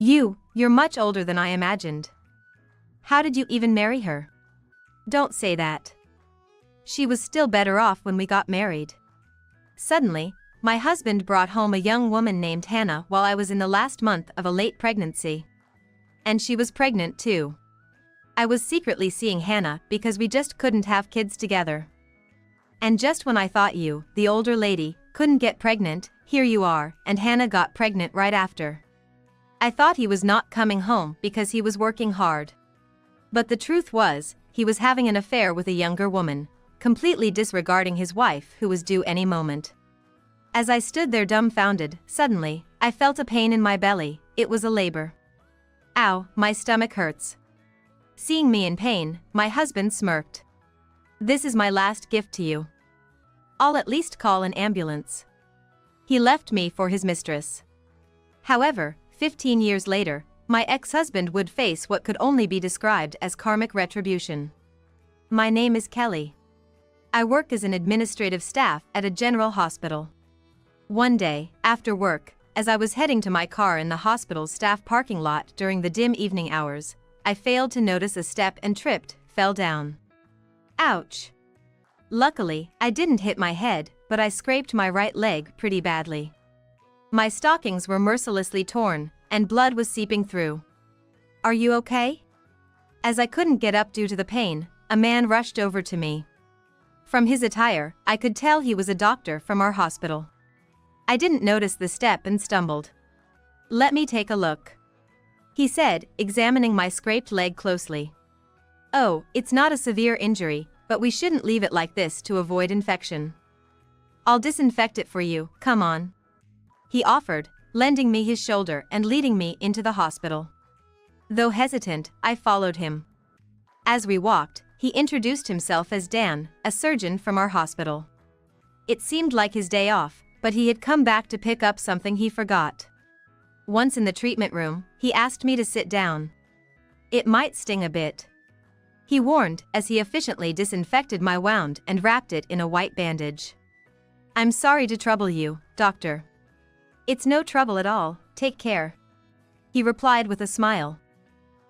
You're much older than I imagined. How did you even marry her? Don't say that. She was still better off when we got married. Suddenly, my husband brought home a young woman named Hannah while I was in the last month of a late pregnancy. And she was pregnant too. I was secretly seeing Hannah because we just couldn't have kids together. And just when I thought you, the older lady, couldn't get pregnant, here you are, and Hannah got pregnant right after. I thought he was not coming home because he was working hard. But the truth was, he was having an affair with a younger woman, completely disregarding his wife who was due any moment. As I stood there dumbfounded, suddenly, I felt a pain in my belly. It was a labor. Ow, my stomach hurts. Seeing me in pain, my husband smirked. This is my last gift to you. I'll at least call an ambulance. He left me for his mistress. However, 15 years later, my ex-husband would face what could only be described as karmic retribution. My name is Kelly. I work as an administrative staff at a general hospital. One day, after work, as I was heading to my car in the hospital's staff parking lot during the dim evening hours, I failed to notice a step and tripped, fell down. Ouch! Luckily, I didn't hit my head, but I scraped my right leg pretty badly. My stockings were mercilessly torn, and blood was seeping through. Are you okay? As I couldn't get up due to the pain, a man rushed over to me. From his attire, I could tell he was a doctor from our hospital. I didn't notice the step and stumbled. Let me take a look, he said, examining my scraped leg closely. Oh, it's not a severe injury, but we shouldn't leave it like this to avoid infection. I'll disinfect it for you, come on, he offered, lending me his shoulder and leading me into the hospital. Though hesitant, I followed him. As we walked, he introduced himself as Dan, a surgeon from our hospital. It seemed like his day off, but he had come back to pick up something he forgot. Once in the treatment room, he asked me to sit down. It might sting a bit, he warned as he efficiently disinfected my wound and wrapped it in a white bandage. I'm sorry to trouble you, doctor. It's no trouble at all, take care, he replied with a smile.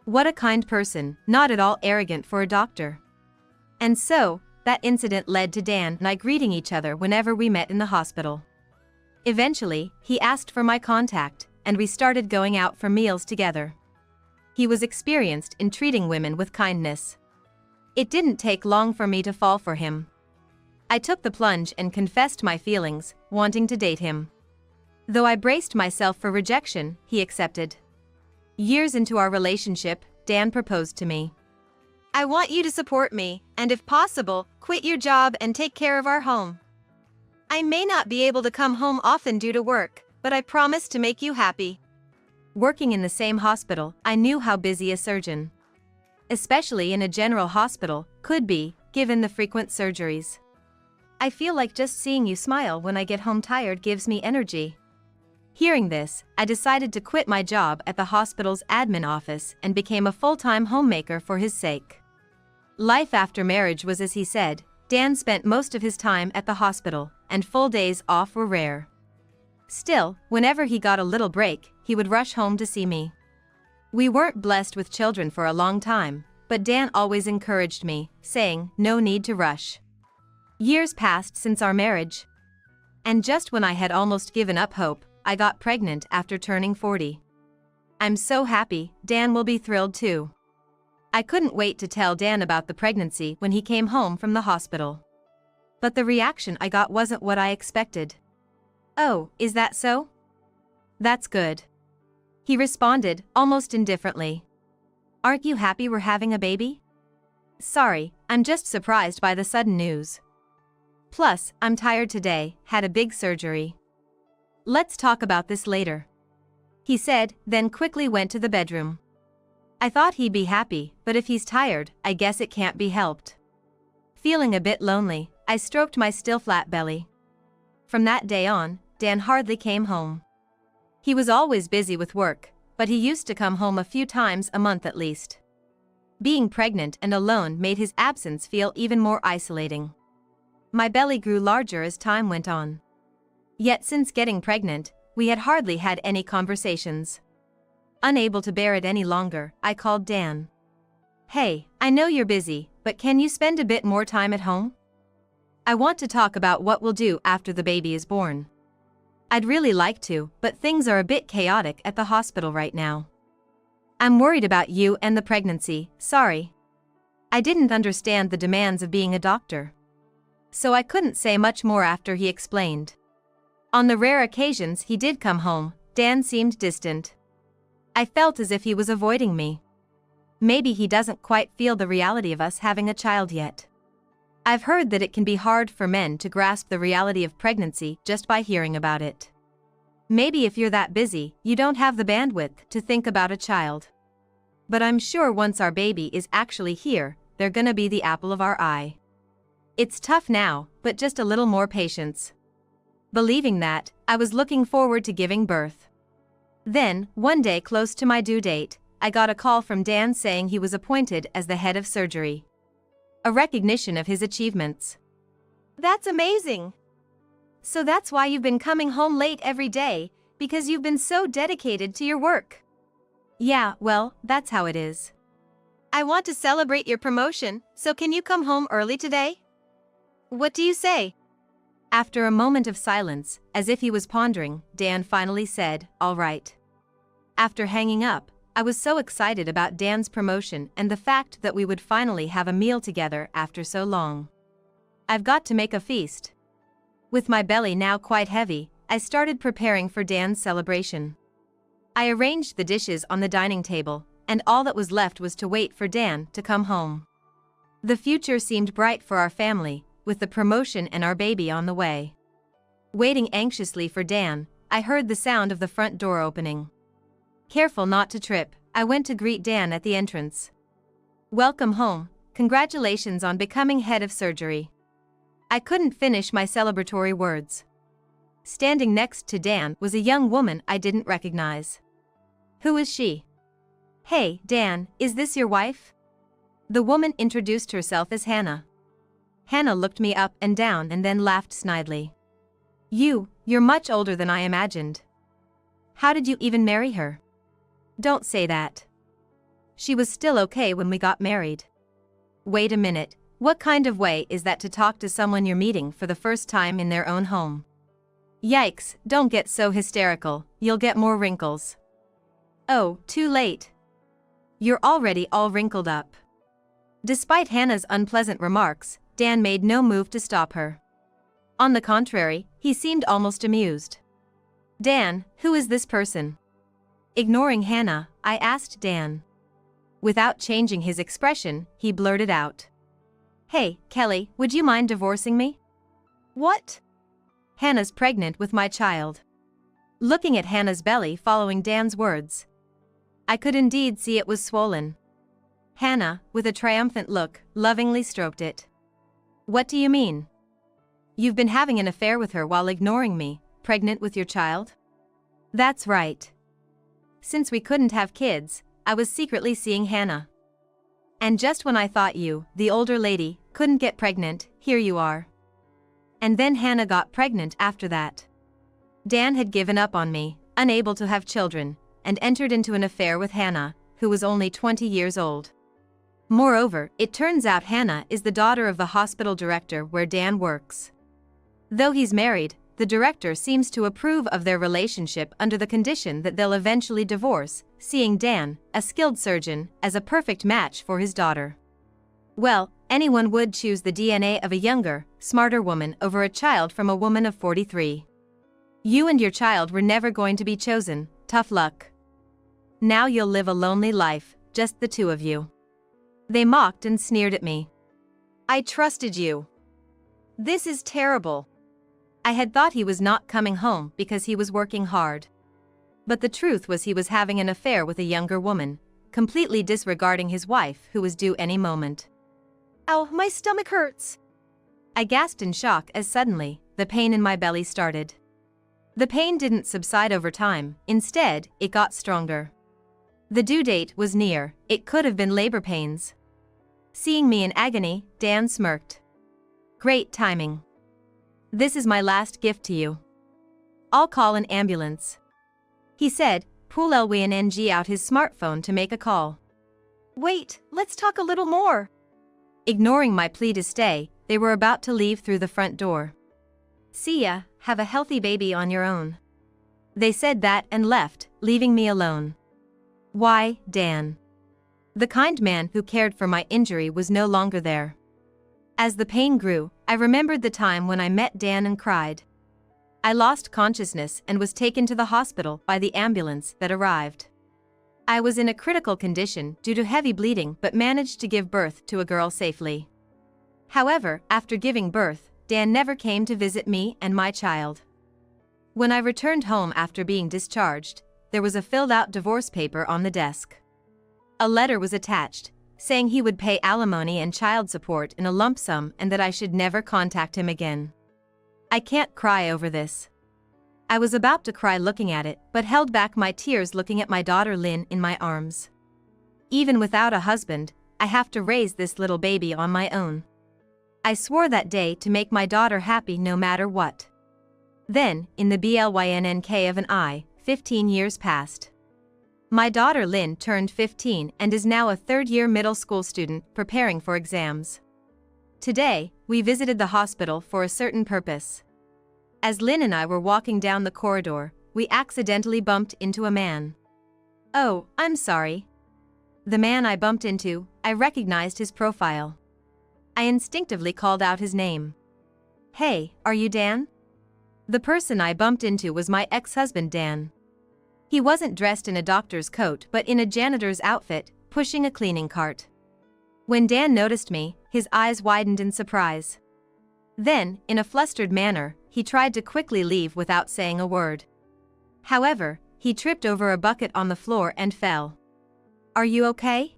What a kind person, not at all arrogant for a doctor. And so, that incident led to Dan and I greeting each other whenever we met in the hospital. Eventually, he asked for my contact, and we started going out for meals together. He was experienced in treating women with kindness. It didn't take long for me to fall for him. I took the plunge and confessed my feelings, wanting to date him. Though I braced myself for rejection, he accepted. Years into our relationship, Dan proposed to me. I want you to support me, and if possible, quit your job and take care of our home. I may not be able to come home often due to work, but I promise to make you happy. Working in the same hospital, I knew how busy a surgeon, especially in a general hospital, could be, given the frequent surgeries. I feel like just seeing you smile when I get home tired gives me energy. Hearing this, I decided to quit my job at the hospital's admin office and became a full-time homemaker for his sake. Life after marriage was as he said. Dan spent most of his time at the hospital, and full days off were rare. Still, whenever he got a little break, he would rush home to see me. We weren't blessed with children for a long time, but Dan always encouraged me, saying, no need to rush. Years passed since our marriage. And just when I had almost given up hope, I got pregnant after turning 40. I'm so happy, Dan will be thrilled too. I couldn't wait to tell Dan about the pregnancy when he came home from the hospital. But the reaction I got wasn't what I expected. Oh, is that so? That's good, he responded, almost indifferently. Aren't you happy we're having a baby? Sorry, I'm just surprised by the sudden news. Plus, I'm tired today, had a big surgery. Let's talk about this later, he said, then quickly went to the bedroom. I thought he'd be happy, but if he's tired, I guess it can't be helped. Feeling a bit lonely, I stroked my still flat belly. From that day on, Dan hardly came home. He was always busy with work, but he used to come home a few times a month at least. Being pregnant and alone made his absence feel even more isolating. My belly grew larger as time went on. Yet since getting pregnant, we had hardly had any conversations. Unable to bear it any longer, I called Dan. Hey, I know you're busy, but can you spend a bit more time at home? I want to talk about what we'll do after the baby is born. I'd really like to, but things are a bit chaotic at the hospital right now. I'm worried about you and the pregnancy, sorry. I didn't understand the demands of being a doctor. So I couldn't say much more after he explained. On the rare occasions he did come home, Dan seemed distant. I felt as if he was avoiding me. Maybe he doesn't quite feel the reality of us having a child yet. I've heard that it can be hard for men to grasp the reality of pregnancy just by hearing about it. Maybe if you're that busy, you don't have the bandwidth to think about a child. But I'm sure once our baby is actually here, they're gonna be the apple of our eye. It's tough now, but just a little more patience. Believing that, I was looking forward to giving birth. Then, one day close to my due date, I got a call from Dan saying he was appointed as the head of surgery. A recognition of his achievements. That's amazing! So that's why you've been coming home late every day, because you've been so dedicated to your work. Yeah, well, that's how it is. I want to celebrate your promotion, so can you come home early today? What do you say? After a moment of silence, as if he was pondering, Dan finally said, "All right." After hanging up, I was so excited about Dan's promotion and the fact that we would finally have a meal together after so long. I've got to make a feast. With my belly now quite heavy, I started preparing for Dan's celebration. I arranged the dishes on the dining table, and all that was left was to wait for Dan to come home. The future seemed bright for our family, with the promotion and our baby on the way. Waiting anxiously for Dan, I heard the sound of the front door opening. Careful not to trip, I went to greet Dan at the entrance. Welcome home, congratulations on becoming head of surgery. I couldn't finish my celebratory words. Standing next to Dan was a young woman I didn't recognize. Who is she? Hey, Dan, is this your wife? The woman introduced herself as Hannah. Hannah looked me up and down and then laughed snidely. You're much older than I imagined. How did you even marry her? Don't say that. She was still okay when we got married. Wait a minute, what kind of way is that to talk to someone you're meeting for the first time in their own home? Yikes, don't get so hysterical, you'll get more wrinkles. Oh, too late. You're already all wrinkled up. Despite Hannah's unpleasant remarks, Dan made no move to stop her. On the contrary, he seemed almost amused. Dan, who is this person? Ignoring Hannah, I asked Dan. Without changing his expression, he blurted out. Hey, Kelly, would you mind divorcing me? What? Hannah's pregnant with my child. Looking at Hannah's belly following Dan's words, I could indeed see it was swollen. Hannah, with a triumphant look, lovingly stroked it. What do you mean? You've been having an affair with her while ignoring me, pregnant with your child? That's right. Since we couldn't have kids, I was secretly seeing Hannah. And just when I thought you, the older lady, couldn't get pregnant, here you are. And then Hannah got pregnant after that. Dan had given up on me, unable to have children, and entered into an affair with Hannah, who was only 20 years old. Moreover, it turns out Hannah is the daughter of the hospital director where Dan works. Though he's married, the director seems to approve of their relationship under the condition that they'll eventually divorce, seeing Dan, a skilled surgeon, as a perfect match for his daughter. Well, anyone would choose the DNA of a younger, smarter woman over a child from a woman of 43. You and your child were never going to be chosen, tough luck. Now you'll live a lonely life, just the two of you. They mocked and sneered at me. I trusted you. This is terrible. I had thought he was not coming home because he was working hard. But the truth was he was having an affair with a younger woman, completely disregarding his wife who was due any moment. Ow, my stomach hurts. I gasped in shock as suddenly, the pain in my belly started. The pain didn't subside over time, instead, it got stronger. The due date was near, it could have been labor pains. Seeing me in agony, Dan smirked. Great timing. This is my last gift to you. I'll call an ambulance. He said, pull LWNG out his smartphone to make a call. Wait, let's talk a little more. Ignoring my plea to stay, they were about to leave through the front door. See ya, have a healthy baby on your own. They said that and left, leaving me alone. Why, Dan? The kind man who cared for my injury was no longer there. As the pain grew, I remembered the time when I met Dan and cried. I lost consciousness and was taken to the hospital by the ambulance that arrived. I was in a critical condition due to heavy bleeding but managed to give birth to a girl safely. However, after giving birth, Dan never came to visit me and my child. When I returned home after being discharged, there was a filled-out divorce paper on the desk. A letter was attached, saying he would pay alimony and child support in a lump sum and that I should never contact him again. I can't cry over this. I was about to cry looking at it, but held back my tears looking at my daughter Lynn in my arms. Even without a husband, I have to raise this little baby on my own. I swore that day to make my daughter happy no matter what. Then, in the blynk of an eye, 15 years passed. My daughter Lynn turned 15 and is now a third-year middle school student preparing for exams. Today, we visited the hospital for a certain purpose. As Lynn and I were walking down the corridor, we accidentally bumped into a man. Oh, I'm sorry. The man I bumped into, I recognized his profile. I instinctively called out his name. Hey, are you Dan? The person I bumped into was my ex-husband Dan. He wasn't dressed in a doctor's coat but in a janitor's outfit, pushing a cleaning cart. When Dan noticed me, his eyes widened in surprise. Then, in a flustered manner, he tried to quickly leave without saying a word. However, he tripped over a bucket on the floor and fell. Are you okay?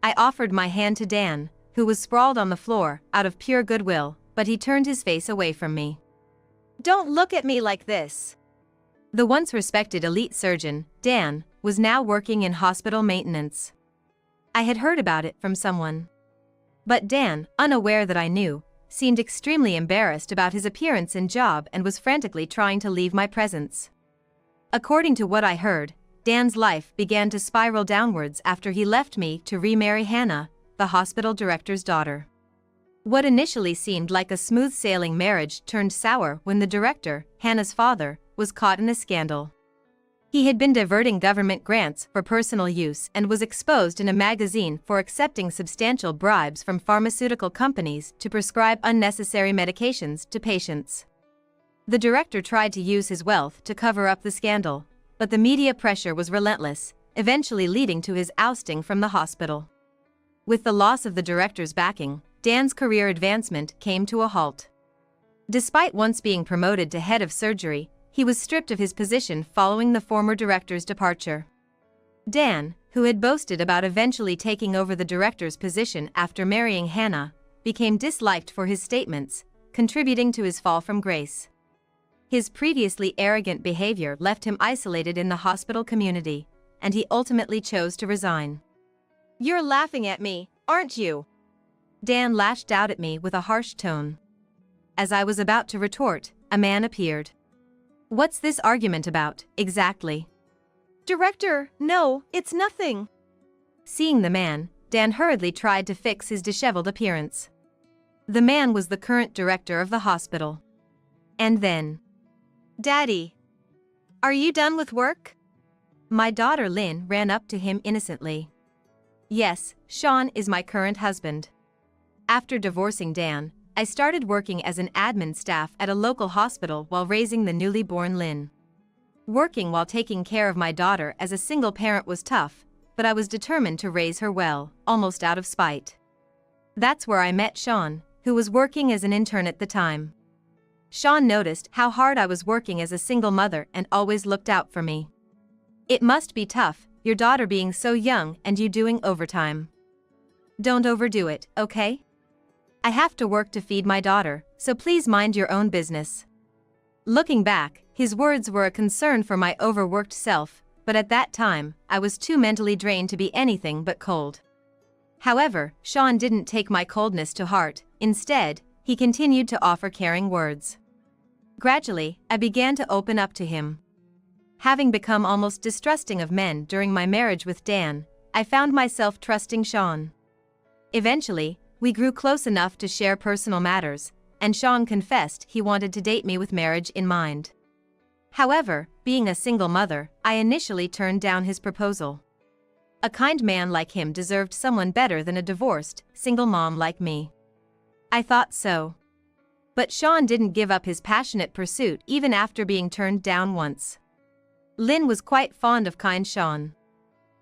I offered my hand to Dan, who was sprawled on the floor, out of pure goodwill, but he turned his face away from me. Don't look at me like this. The once respected elite surgeon, Dan, was now working in hospital maintenance. I had heard about it from someone. But Dan, unaware that I knew, seemed extremely embarrassed about his appearance and job and was frantically trying to leave my presence. According to what I heard, Dan's life began to spiral downwards after he left me to remarry Hannah, the hospital director's daughter. What initially seemed like a smooth-sailing marriage turned sour when the director, Hannah's father, was caught in a scandal. He had been diverting government grants for personal use and was exposed in a magazine for accepting substantial bribes from pharmaceutical companies to prescribe unnecessary medications to patients. The director tried to use his wealth to cover up the scandal, but the media pressure was relentless, eventually leading to his ousting from the hospital. With the loss of the director's backing, Dan's career advancement came to a halt. Despite once being promoted to head of surgery, he was stripped of his position following the former director's departure. Dan, who had boasted about eventually taking over the director's position after marrying Hannah, became disliked for his statements, contributing to his fall from grace. His previously arrogant behavior left him isolated in the hospital community, and he ultimately chose to resign. You're laughing at me, aren't you? Dan lashed out at me with a harsh tone. As I was about to retort, a man appeared. What's this argument about, exactly? Director, no, it's nothing. Seeing the man, Dan hurriedly tried to fix his disheveled appearance. The man was the current director of the hospital. And then, Daddy, are you done with work? My daughter Lynn ran up to him innocently. Yes, Sean is my current husband. After divorcing Dan, I started working as an admin staff at a local hospital while raising the newly born Lynn. Working while taking care of my daughter as a single parent was tough, but I was determined to raise her well, almost out of spite. That's where I met Sean, who was working as an intern at the time. Sean noticed how hard I was working as a single mother and always looked out for me. It must be tough, your daughter being so young and you doing overtime. Don't overdo it, okay? I have to work to feed my daughter, so please mind your own business. Looking back, his words were a concern for my overworked self, but at that time, I was too mentally drained to be anything but cold. However, Sean didn't take my coldness to heart. Instead, he continued to offer caring words. Gradually, I began to open up to him. Having become almost distrusting of men during my marriage with Dan, I found myself trusting Sean. Eventually, we grew close enough to share personal matters, and Sean confessed he wanted to date me with marriage in mind. However, being a single mother, I initially turned down his proposal. A kind man like him deserved someone better than a divorced, single mom like me. I thought so. But Sean didn't give up his passionate pursuit even after being turned down once. Lynn was quite fond of kind Sean.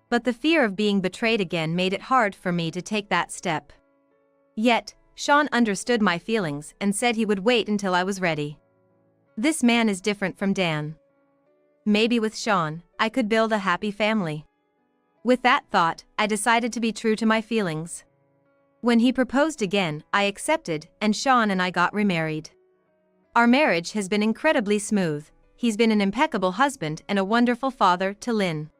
But the fear of being betrayed again made it hard for me to take that step. Yet, Sean understood my feelings and said he would wait until I was ready. This man is different from Dan. Maybe with Sean, I could build a happy family. With that thought, I decided to be true to my feelings. When he proposed again, I accepted, and Sean and I got remarried. Our marriage has been incredibly smooth. He's been an impeccable husband and a wonderful father to Lynn.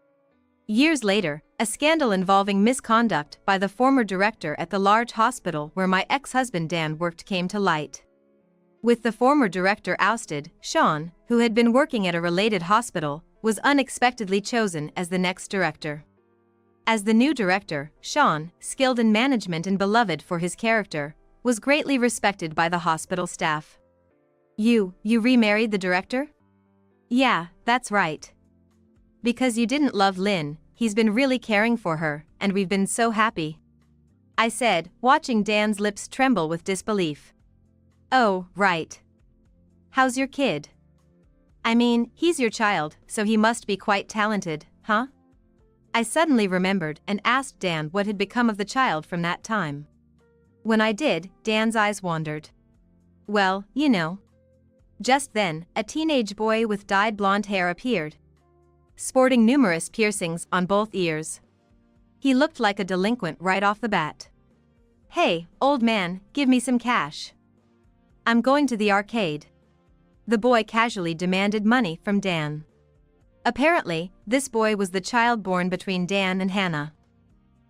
Years later, a scandal involving misconduct by the former director at the large hospital where my ex-husband Dan worked came to light. With the former director ousted, Sean, who had been working at a related hospital, was unexpectedly chosen as the next director. As the new director, Sean, skilled in management and beloved for his character, was greatly respected by the hospital staff. You remarried the director? Yeah, that's right. Because you didn't love Lynn, he's been really caring for her, and we've been so happy. I said, watching Dan's lips tremble with disbelief. Oh, right. How's your kid? I mean, he's your child, so he must be quite talented, huh? I suddenly remembered and asked Dan what had become of the child from that time. When I did, Dan's eyes wandered. Well, you know. Just then, a teenage boy with dyed blonde hair appeared, sporting numerous piercings on both ears. He looked like a delinquent right off the bat. Hey, old man, give me some cash. I'm going to the arcade. The boy casually demanded money from Dan. Apparently, this boy was the child born between Dan and Hannah.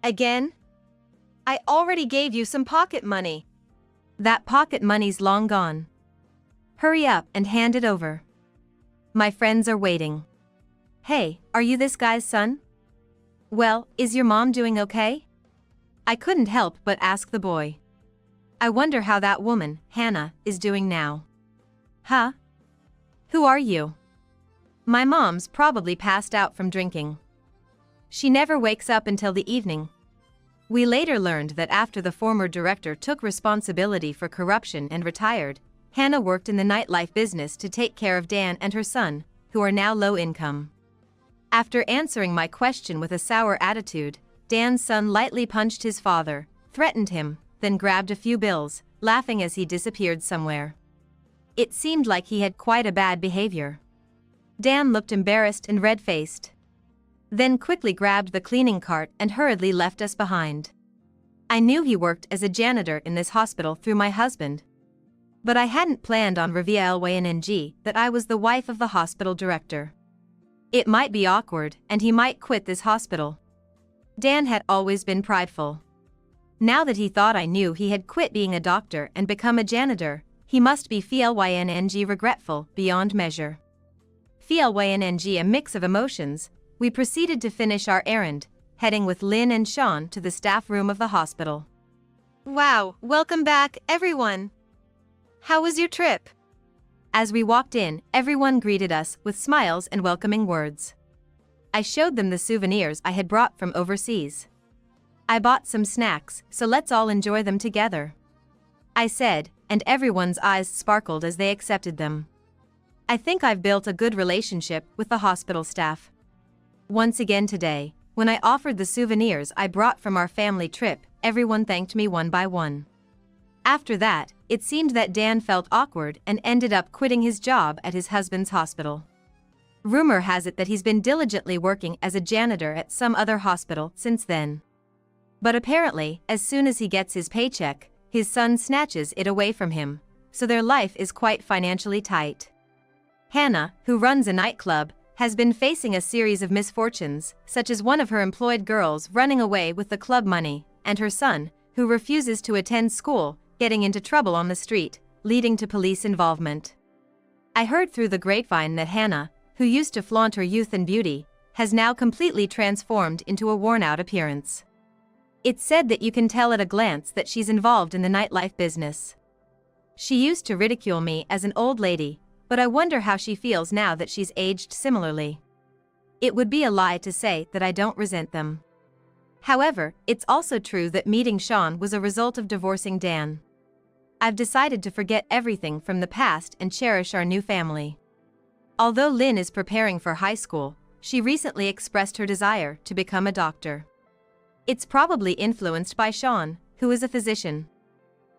Again? I already gave you some pocket money. That pocket money's long gone. Hurry up and hand it over. My friends are waiting. Hey, are you this guy's son? Well, is your mom doing okay? I couldn't help but ask the boy. I wonder how that woman, Hannah, is doing now. Huh? Who are you? My mom's probably passed out from drinking. She never wakes up until the evening. We later learned that after the former director took responsibility for corruption and retired, Hannah worked in the nightlife business to take care of Dan and her son, who are now low income. After answering my question with a sour attitude, Dan's son lightly punched his father, threatened him, then grabbed a few bills, laughing as he disappeared somewhere. It seemed like he had quite a bad behavior. Dan looked embarrassed and red-faced. Then quickly grabbed the cleaning cart and hurriedly left us behind. I knew he worked as a janitor in this hospital through my husband. But I hadn't planned on revealing that I was the wife of the hospital director. It might be awkward and he might quit this hospital. Dan had always been prideful. Now that he thought I knew he had quit being a doctor and become a janitor, he must be regretful beyond measure. A mix of emotions, we proceeded to finish our errand, heading with Lynn and Sean to the staff room of the hospital. Wow, welcome back, everyone. How was your trip? As we walked in, everyone greeted us with smiles and welcoming words. I showed them the souvenirs I had brought from overseas. I bought some snacks, so let's all enjoy them together, I said, and everyone's eyes sparkled as they accepted them. I think I've built a good relationship with the hospital staff. Once again today, when I offered the souvenirs I brought from our family trip, everyone thanked me one by one. After that, it seemed that Dan felt awkward and ended up quitting his job at his husband's hospital. Rumor has it that he's been diligently working as a janitor at some other hospital since then. But apparently, as soon as he gets his paycheck, his son snatches it away from him, so their life is quite financially tight. Hannah, who runs a nightclub, has been facing a series of misfortunes, such as one of her employed girls running away with the club money, and her son, who refuses to attend school, getting into trouble on the street, leading to police involvement. I heard through the grapevine that Hannah, who used to flaunt her youth and beauty, has now completely transformed into a worn-out appearance. It's said that you can tell at a glance that she's involved in the nightlife business. She used to ridicule me as an old lady, but I wonder how she feels now that she's aged similarly. It would be a lie to say that I don't resent them. However, it's also true that meeting Sean was a result of divorcing Dan. I've decided to forget everything from the past and cherish our new family. Although Lynn is preparing for high school, she recently expressed her desire to become a doctor. It's probably influenced by Sean, who is a physician.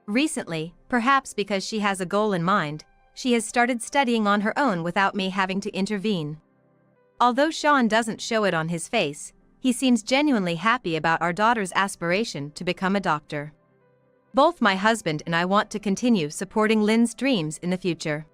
Recently, perhaps because she has a goal in mind, she has started studying on her own without me having to intervene. Although Sean doesn't show it on his face, he seems genuinely happy about our daughter's aspiration to become a doctor. Both my husband and I want to continue supporting Lynn's dreams in the future.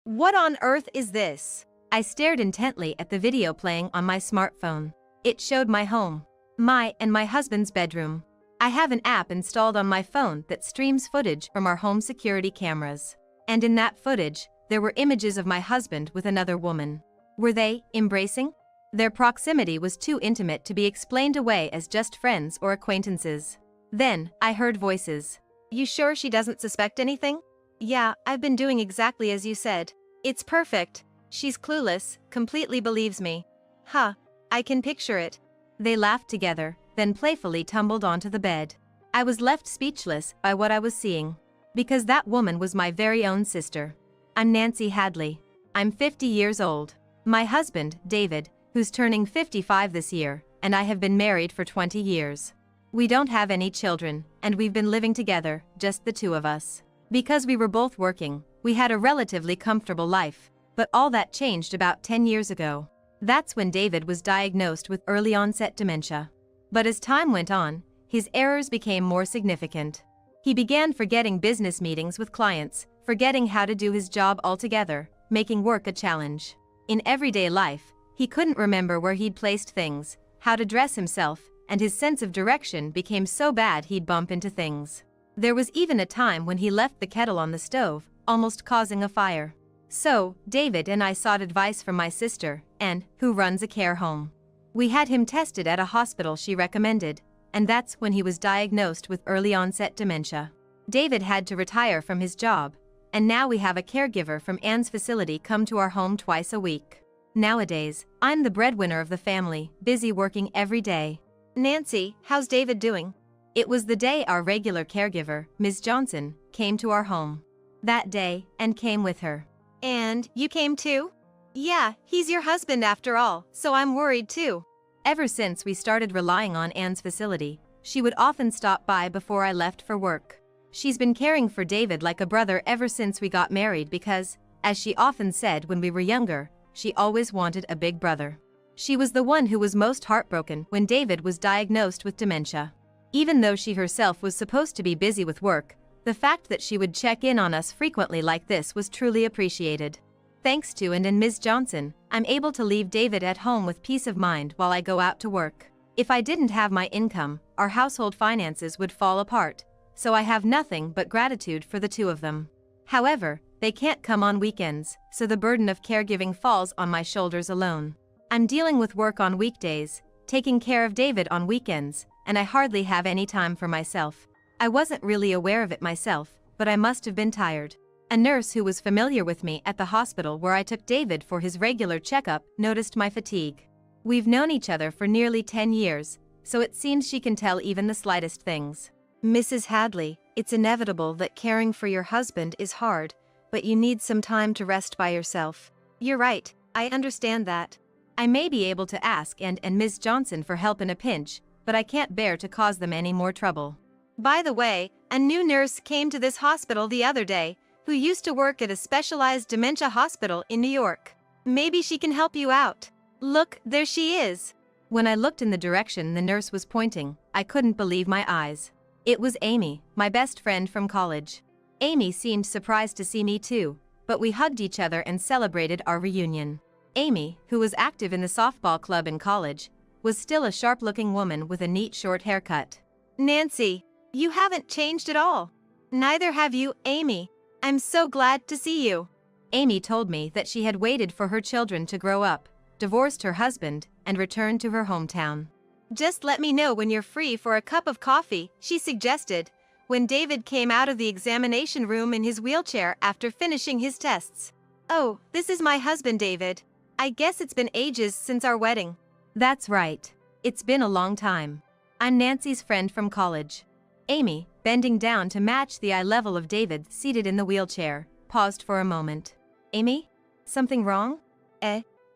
What on earth is this? I stared intently at the video playing on my smartphone. It showed my home. My and my husband's bedroom. I have an app installed on my phone that streams footage from our home security cameras. And in that footage, there were images of my husband with another woman. Were they embracing? Their proximity was too intimate to be explained away as just friends or acquaintances. Then, I heard voices. You sure she doesn't suspect anything? Yeah, I've been doing exactly as you said. It's perfect. She's clueless, completely believes me. Huh, I can picture it. They laughed together, then playfully tumbled onto the bed. I was left speechless by what I was seeing. Because that woman was my very own sister. I'm Nancy Hadley. I'm 50 years old. My husband, David, who's turning 55 this year, and I have been married for 20 years. We don't have any children, and we've been living together, just the two of us. Because we were both working, we had a relatively comfortable life, but all that changed about 10 years ago. That's when David was diagnosed with early-onset dementia. But as time went on, his errors became more significant. He began forgetting business meetings with clients, forgetting how to do his job altogether, making work a challenge. In everyday life, he couldn't remember where he'd placed things, how to dress himself, and his sense of direction became so bad he'd bump into things. There was even a time when he left the kettle on the stove, almost causing a fire. So, David and I sought advice from my sister, Anne, who runs a care home. We had him tested at a hospital she recommended, and that's when he was diagnosed with early-onset dementia. David had to retire from his job, and now we have a caregiver from Anne's facility come to our home twice a week. Nowadays, I'm the breadwinner of the family, busy working every day. Nancy, how's David doing? It was the day our regular caregiver, Ms. Johnson, came to our home. That day, Anne came with her. And you came too? Yeah, he's your husband after all, so I'm worried too. Ever since we started relying on Anne's facility, she would often stop by before I left for work. She's been caring for David like a brother ever since we got married because, as she often said when we were younger, she always wanted a big brother. She was the one who was most heartbroken when David was diagnosed with dementia. Even though she herself was supposed to be busy with work, the fact that she would check in on us frequently like this was truly appreciated. Thanks to Anne and Ms. Johnson, I'm able to leave David at home with peace of mind while I go out to work. If I didn't have my income, our household finances would fall apart, so I have nothing but gratitude for the two of them. However, they can't come on weekends, so the burden of caregiving falls on my shoulders alone. I'm dealing with work on weekdays, taking care of David on weekends, and I hardly have any time for myself. I wasn't really aware of it myself, but I must have been tired. A nurse who was familiar with me at the hospital where I took David for his regular checkup noticed my fatigue. We've known each other for nearly 10 years, so it seems she can tell even the slightest things. Mrs. Hadley, it's inevitable that caring for your husband is hard, but you need some time to rest by yourself. You're right, I understand that. I may be able to ask Anne and Ms. Johnson for help in a pinch, but I can't bear to cause them any more trouble. By the way, a new nurse came to this hospital the other day, who used to work at a specialized dementia hospital in New York. Maybe she can help you out. Look, there she is. When I looked in the direction the nurse was pointing, I couldn't believe my eyes. It was Amy, my best friend from college. Amy seemed surprised to see me too, but we hugged each other and celebrated our reunion. Amy, who was active in the softball club in college, was still a sharp-looking woman with a neat short haircut. Nancy, you haven't changed at all. Neither have you, Amy. I'm so glad to see you. Amy told me that she had waited for her children to grow up, divorced her husband, and returned to her hometown. Just let me know when you're free for a cup of coffee, she suggested, when David came out of the examination room in his wheelchair after finishing his tests. Oh, this is my husband, David. I guess it's been ages since our wedding. That's right. It's been a long time. I'm Nancy's friend from college. Amy, bending down to match the eye level of David seated in the wheelchair, paused for a moment. Amy? Something wrong?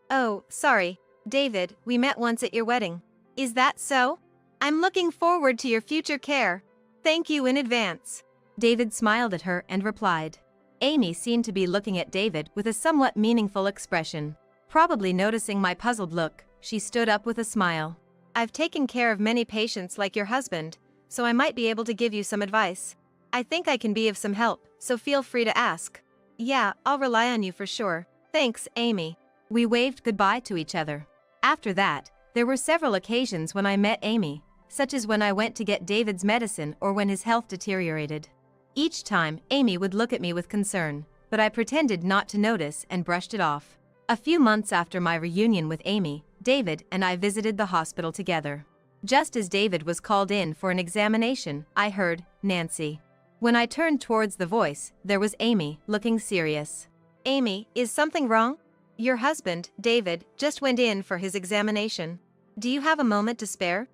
Oh, sorry. David, we met once at your wedding. Is that so? I'm looking forward to your future care. Thank you in advance. David smiled at her and replied. Amy seemed to be looking at David with a somewhat meaningful expression. Probably noticing my puzzled look, she stood up with a smile. I've taken care of many patients like your husband, so I might be able to give you some advice. I think I can be of some help, so feel free to ask. Yeah, I'll rely on you for sure. Thanks, Amy. We waved goodbye to each other. After that, there were several occasions when I met Amy, such as when I went to get David's medicine or when his health deteriorated. Each time, Amy would look at me with concern, but I pretended not to notice and brushed it off. A few months after my reunion with Amy, David and I visited the hospital together. Just as David was called in for an examination, I heard, "Nancy." When I turned towards the voice, there was Amy, looking serious. Amy, is something wrong? Your husband, David, just went in for his examination. Do you have a moment to spare?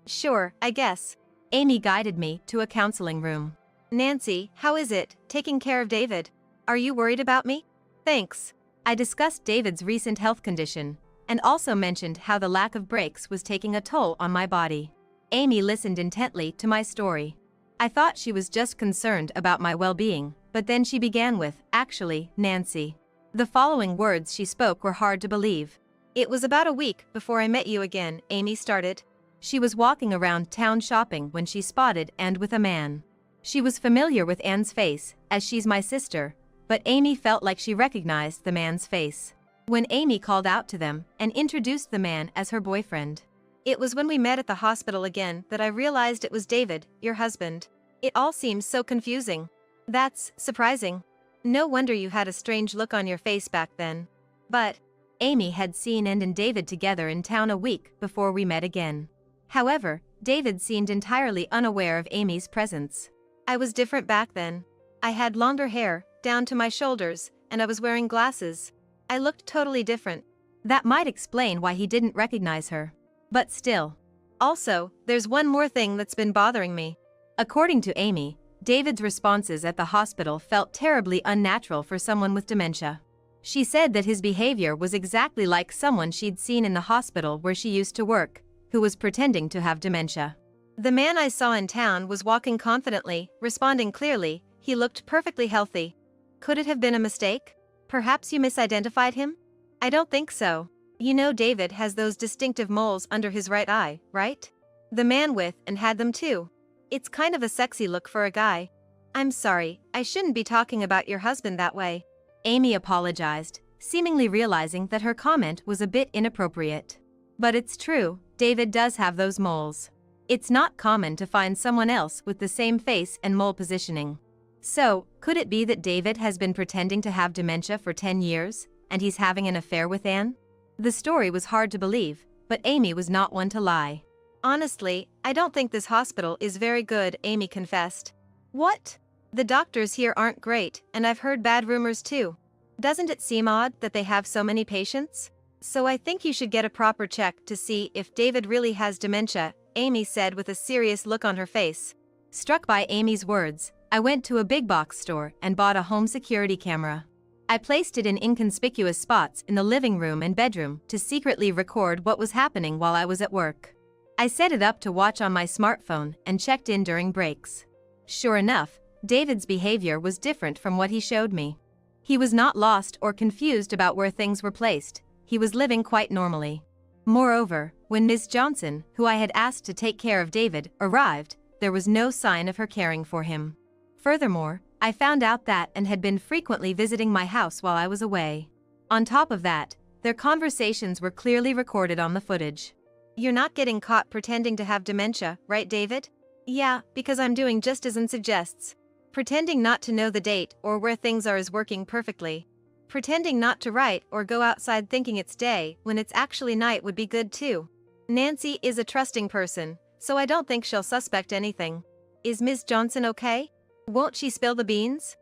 Sure, I guess. Amy guided me to a counseling room. Nancy, how is it, taking care of David? Are you worried about me? Thanks. I discussed David's recent health condition, and also mentioned how the lack of breaks was taking a toll on my body. Amy listened intently to my story. I thought she was just concerned about my well-being, but then she began with, "Actually, Nancy." The following words she spoke were hard to believe. It was about a week before I met you again, Amy started. She was walking around town shopping when she spotted Anne with a man. She was familiar with Anne's face, as she's my sister, but Amy felt like she recognized the man's face. When Amy called out to them and introduced the man as her boyfriend. It was when we met at the hospital again that I realized it was David, your husband. It all seems so confusing. That's surprising. No wonder you had a strange look on your face back then. But Amy had seen Anne and David together in town a week before we met again. However, David seemed entirely unaware of Amy's presence. I was different back then. I had longer hair, down to my shoulders, and I was wearing glasses. I looked totally different. That might explain why he didn't recognize her. But still. Also, there's one more thing that's been bothering me. According to Amy, David's responses at the hospital felt terribly unnatural for someone with dementia. She said that his behavior was exactly like someone she'd seen in the hospital where she used to work, who was pretending to have dementia. The man I saw in town was walking confidently, responding clearly. He looked perfectly healthy. Could it have been a mistake? Perhaps you misidentified him? I don't think so. You know David has those distinctive moles under his right eye, right? The man with and had them too. It's kind of a sexy look for a guy. I'm sorry, I shouldn't be talking about your husband that way. Amy apologized, seemingly realizing that her comment was a bit inappropriate. But it's true, David does have those moles. It's not common to find someone else with the same face and mole positioning. So, could it be that David has been pretending to have dementia for 10 years, and he's having an affair with Anne? The story was hard to believe, but Amy was not one to lie. Honestly, I don't think this hospital is very good, Amy confessed. What? The doctors here aren't great, and I've heard bad rumors too. Doesn't it seem odd that they have so many patients? So I think you should get a proper check to see if David really has dementia, Amy said with a serious look on her face. Struck by Amy's words, I went to a big box store and bought a home security camera. I placed it in inconspicuous spots in the living room and bedroom to secretly record what was happening while I was at work. I set it up to watch on my smartphone and checked in during breaks. Sure enough, David's behavior was different from what he showed me. He was not lost or confused about where things were placed. He was living quite normally. Moreover, when Ms. Johnson, who I had asked to take care of David, arrived, there was no sign of her caring for him. Furthermore, I found out that Anne had been frequently visiting my house while I was away. On top of that, their conversations were clearly recorded on the footage. You're not getting caught pretending to have dementia, right, David? Yeah, because I'm doing just as Anne suggests. Pretending not to know the date or where things are is working perfectly. Pretending not to write or go outside thinking it's day when it's actually night would be good too. Nancy is a trusting person, so I don't think she'll suspect anything. Is Ms. Johnson okay? Won't she spill the beans?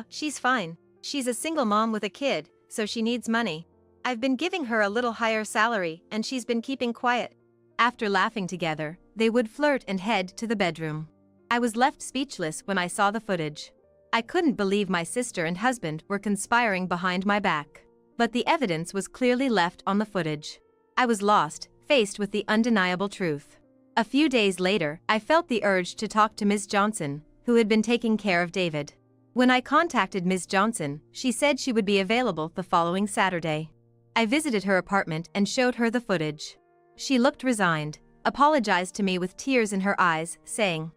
She's fine. She's a single mom with a kid, so she needs money. I've been giving her a little higher salary and she's been keeping quiet. After laughing together, they would flirt and head to the bedroom. I was left speechless when I saw the footage. I couldn't believe my sister and husband were conspiring behind my back. But the evidence was clearly left on the footage. I was lost, faced with the undeniable truth. A few days later, I felt the urge to talk to Ms. Johnson, who had been taking care of David. When I contacted Ms. Johnson, she said she would be available the following Saturday. I visited her apartment and showed her the footage. She looked resigned, apologized to me with tears in her eyes, saying,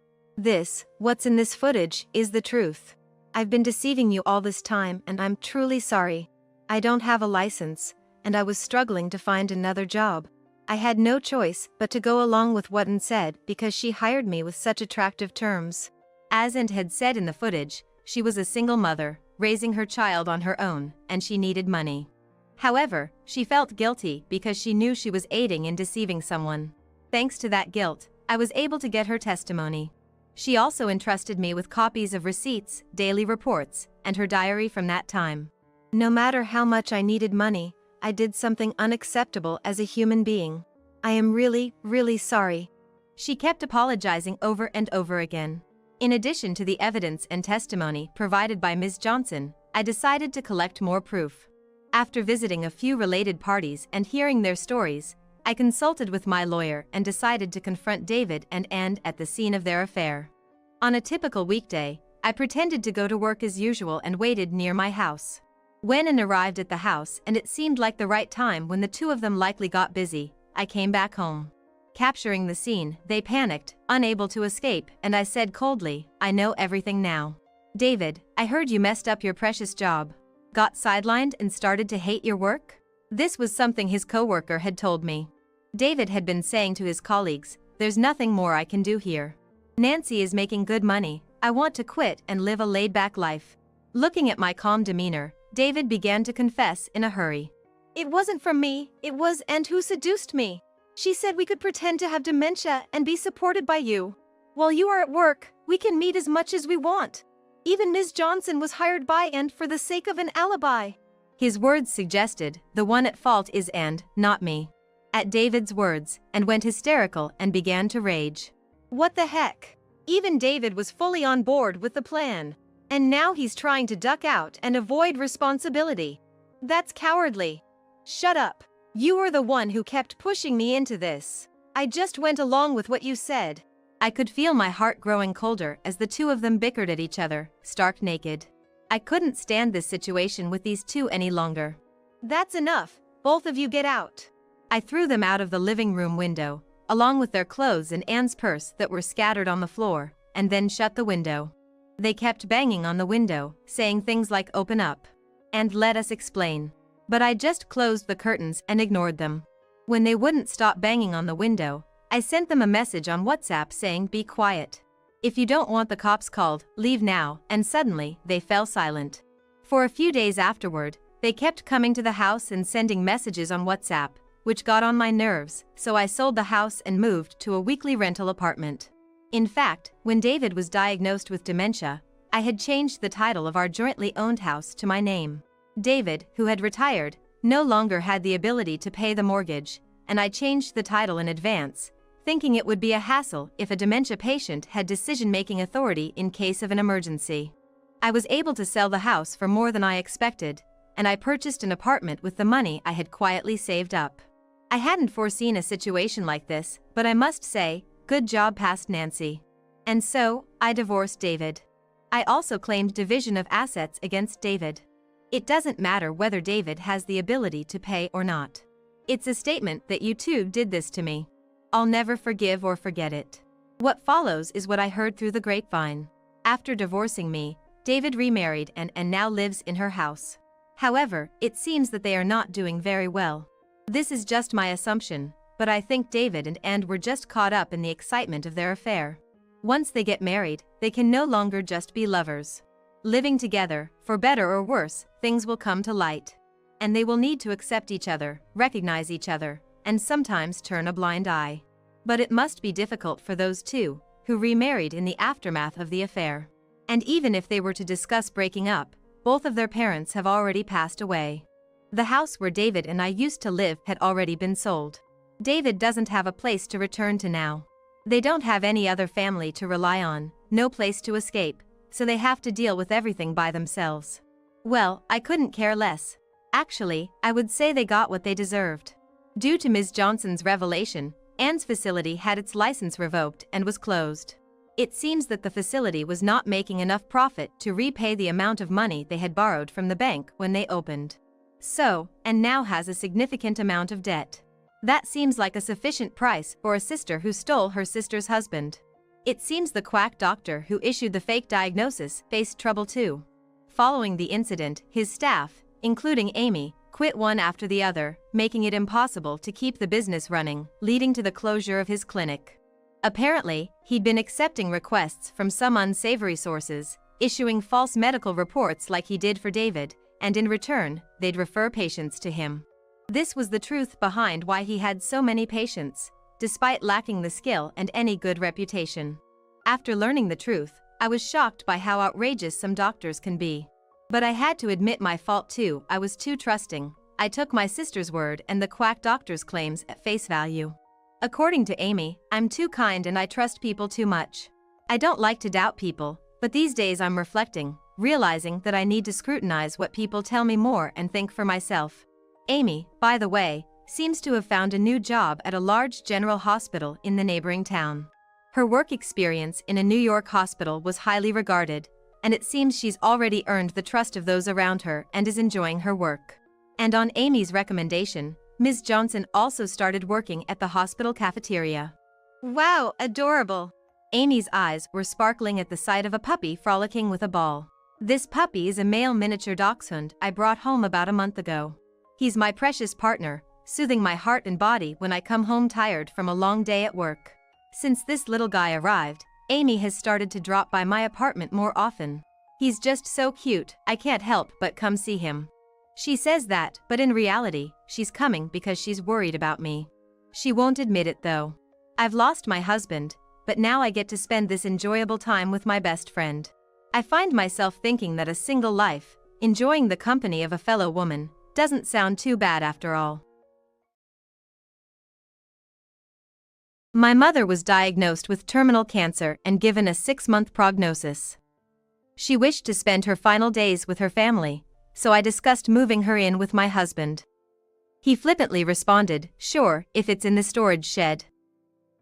"What's in this footage, is the truth. I've been deceiving you all this time and I'm truly sorry. I don't have a license, and I was struggling to find another job. I had no choice but to go along with what Ann said because she hired me with such attractive terms." As Ann had said in the footage, she was a single mother, raising her child on her own, and she needed money. However, she felt guilty because she knew she was aiding in deceiving someone. Thanks to that guilt, I was able to get her testimony. She also entrusted me with copies of receipts, daily reports, and her diary from that time. No matter how much I needed money, I did something unacceptable as a human being. I am really, really sorry. She kept apologizing over and over again. In addition to the evidence and testimony provided by Ms. Johnson, I decided to collect more proof. After visiting a few related parties and hearing their stories, I consulted with my lawyer and decided to confront David and Ann at the scene of their affair. On a typical weekday, I pretended to go to work as usual and waited near my house. When Ann arrived at the house and it seemed like the right time when the two of them likely got busy, I came back home. Capturing the scene, they panicked, unable to escape, and I said coldly, "I know everything now. David, I heard you messed up your precious job. Got sidelined and started to hate your work?" This was something his coworker had told me. David had been saying to his colleagues, "There's nothing more I can do here. Nancy is making good money, I want to quit and live a laid-back life." Looking at my calm demeanor, David began to confess in a hurry. "It wasn't from me, it was Ann who seduced me. She said we could pretend to have dementia and be supported by you. While you are at work, we can meet as much as we want. Even Ms. Johnson was hired by Ann for the sake of an alibi." His words suggested the one at fault is Ann, not me. At David's words, and went hysterical and began to rage. What the heck? Even David was fully on board with the plan. And now he's trying to duck out and avoid responsibility. That's cowardly. Shut up. You were the one who kept pushing me into this. I just went along with what you said. I could feel my heart growing colder as the two of them bickered at each other, stark naked. I couldn't stand this situation with these two any longer. That's enough. Both of you get out. I threw them out of the living room window, along with their clothes and Ann's purse that were scattered on the floor, and then shut the window. They kept banging on the window, saying things like "open up" and "let us explain." But I just closed the curtains and ignored them. When they wouldn't stop banging on the window, I sent them a message on WhatsApp saying, "Be quiet. If you don't want the cops called, leave now," and suddenly, they fell silent. For a few days afterward, they kept coming to the house and sending messages on WhatsApp, which got on my nerves, so I sold the house and moved to a weekly rental apartment. In fact, when David was diagnosed with dementia, I had changed the title of our jointly owned house to my name. David, who had retired, no longer had the ability to pay the mortgage, and I changed the title in advance, thinking it would be a hassle if a dementia patient had decision-making authority in case of an emergency. I was able to sell the house for more than I expected, and I purchased an apartment with the money I had quietly saved up. I hadn't foreseen a situation like this, but I must say, good job past Nancy. And so, I divorced David. I also claimed division of assets against David. It doesn't matter whether David has the ability to pay or not. It's a statement that you two did this to me. I'll never forgive or forget it. What follows is what I heard through the grapevine. After divorcing me, David remarried and now lives in her house. However, it seems that they are not doing very well. This is just my assumption, but I think David and Ann were just caught up in the excitement of their affair. Once they get married, they can no longer just be lovers. Living together, for better or worse, things will come to light. And they will need to accept each other, recognize each other, and sometimes turn a blind eye. But it must be difficult for those two, who remarried in the aftermath of the affair. And even if they were to discuss breaking up, both of their parents have already passed away. The house where David and I used to live had already been sold. David doesn't have a place to return to now. They don't have any other family to rely on, no place to escape, so they have to deal with everything by themselves. Well, I couldn't care less. Actually, I would say they got what they deserved. Due to Ms. Johnson's revelation, Anne's facility had its license revoked and was closed. It seems that the facility was not making enough profit to repay the amount of money they had borrowed from the bank when they opened. So, and now has a significant amount of debt. That seems like a sufficient price for a sister who stole her sister's husband. It seems the quack doctor who issued the fake diagnosis faced trouble too. Following the incident, his staff, including Amy, quit one after the other, making it impossible to keep the business running, leading to the closure of his clinic. Apparently, he'd been accepting requests from some unsavory sources, issuing false medical reports like he did for David, and in return, they'd refer patients to him. This was the truth behind why he had so many patients, despite lacking the skill and any good reputation. After learning the truth, I was shocked by how outrageous some doctors can be. But I had to admit my fault too. I was too trusting. I took my sister's word and the quack doctor's claims at face value. According to Amy, I'm too kind and I trust people too much. I don't like to doubt people, but these days I'm reflecting, realizing that I need to scrutinize what people tell me more and think for myself. Amy, by the way, seems to have found a new job at a large general hospital in the neighboring town. Her work experience in a New York hospital was highly regarded, and it seems she's already earned the trust of those around her and is enjoying her work. And on Amy's recommendation, Ms. Johnson also started working at the hospital cafeteria. Wow, adorable. Amy's eyes were sparkling at the sight of a puppy frolicking with a ball. This puppy is a male miniature dachshund I brought home about a month ago. He's my precious partner, soothing my heart and body when I come home tired from a long day at work. Since this little guy arrived, Amy has started to drop by my apartment more often. He's just so cute, I can't help but come see him. She says that, but in reality, she's coming because she's worried about me. She won't admit it though. I've lost my husband, but now I get to spend this enjoyable time with my best friend. I find myself thinking that a single life, enjoying the company of a fellow woman, doesn't sound too bad after all. My mother was diagnosed with terminal cancer and given a 6-month prognosis. She wished to spend her final days with her family, so I discussed moving her in with my husband. He flippantly responded, "Sure, if it's in the storage shed."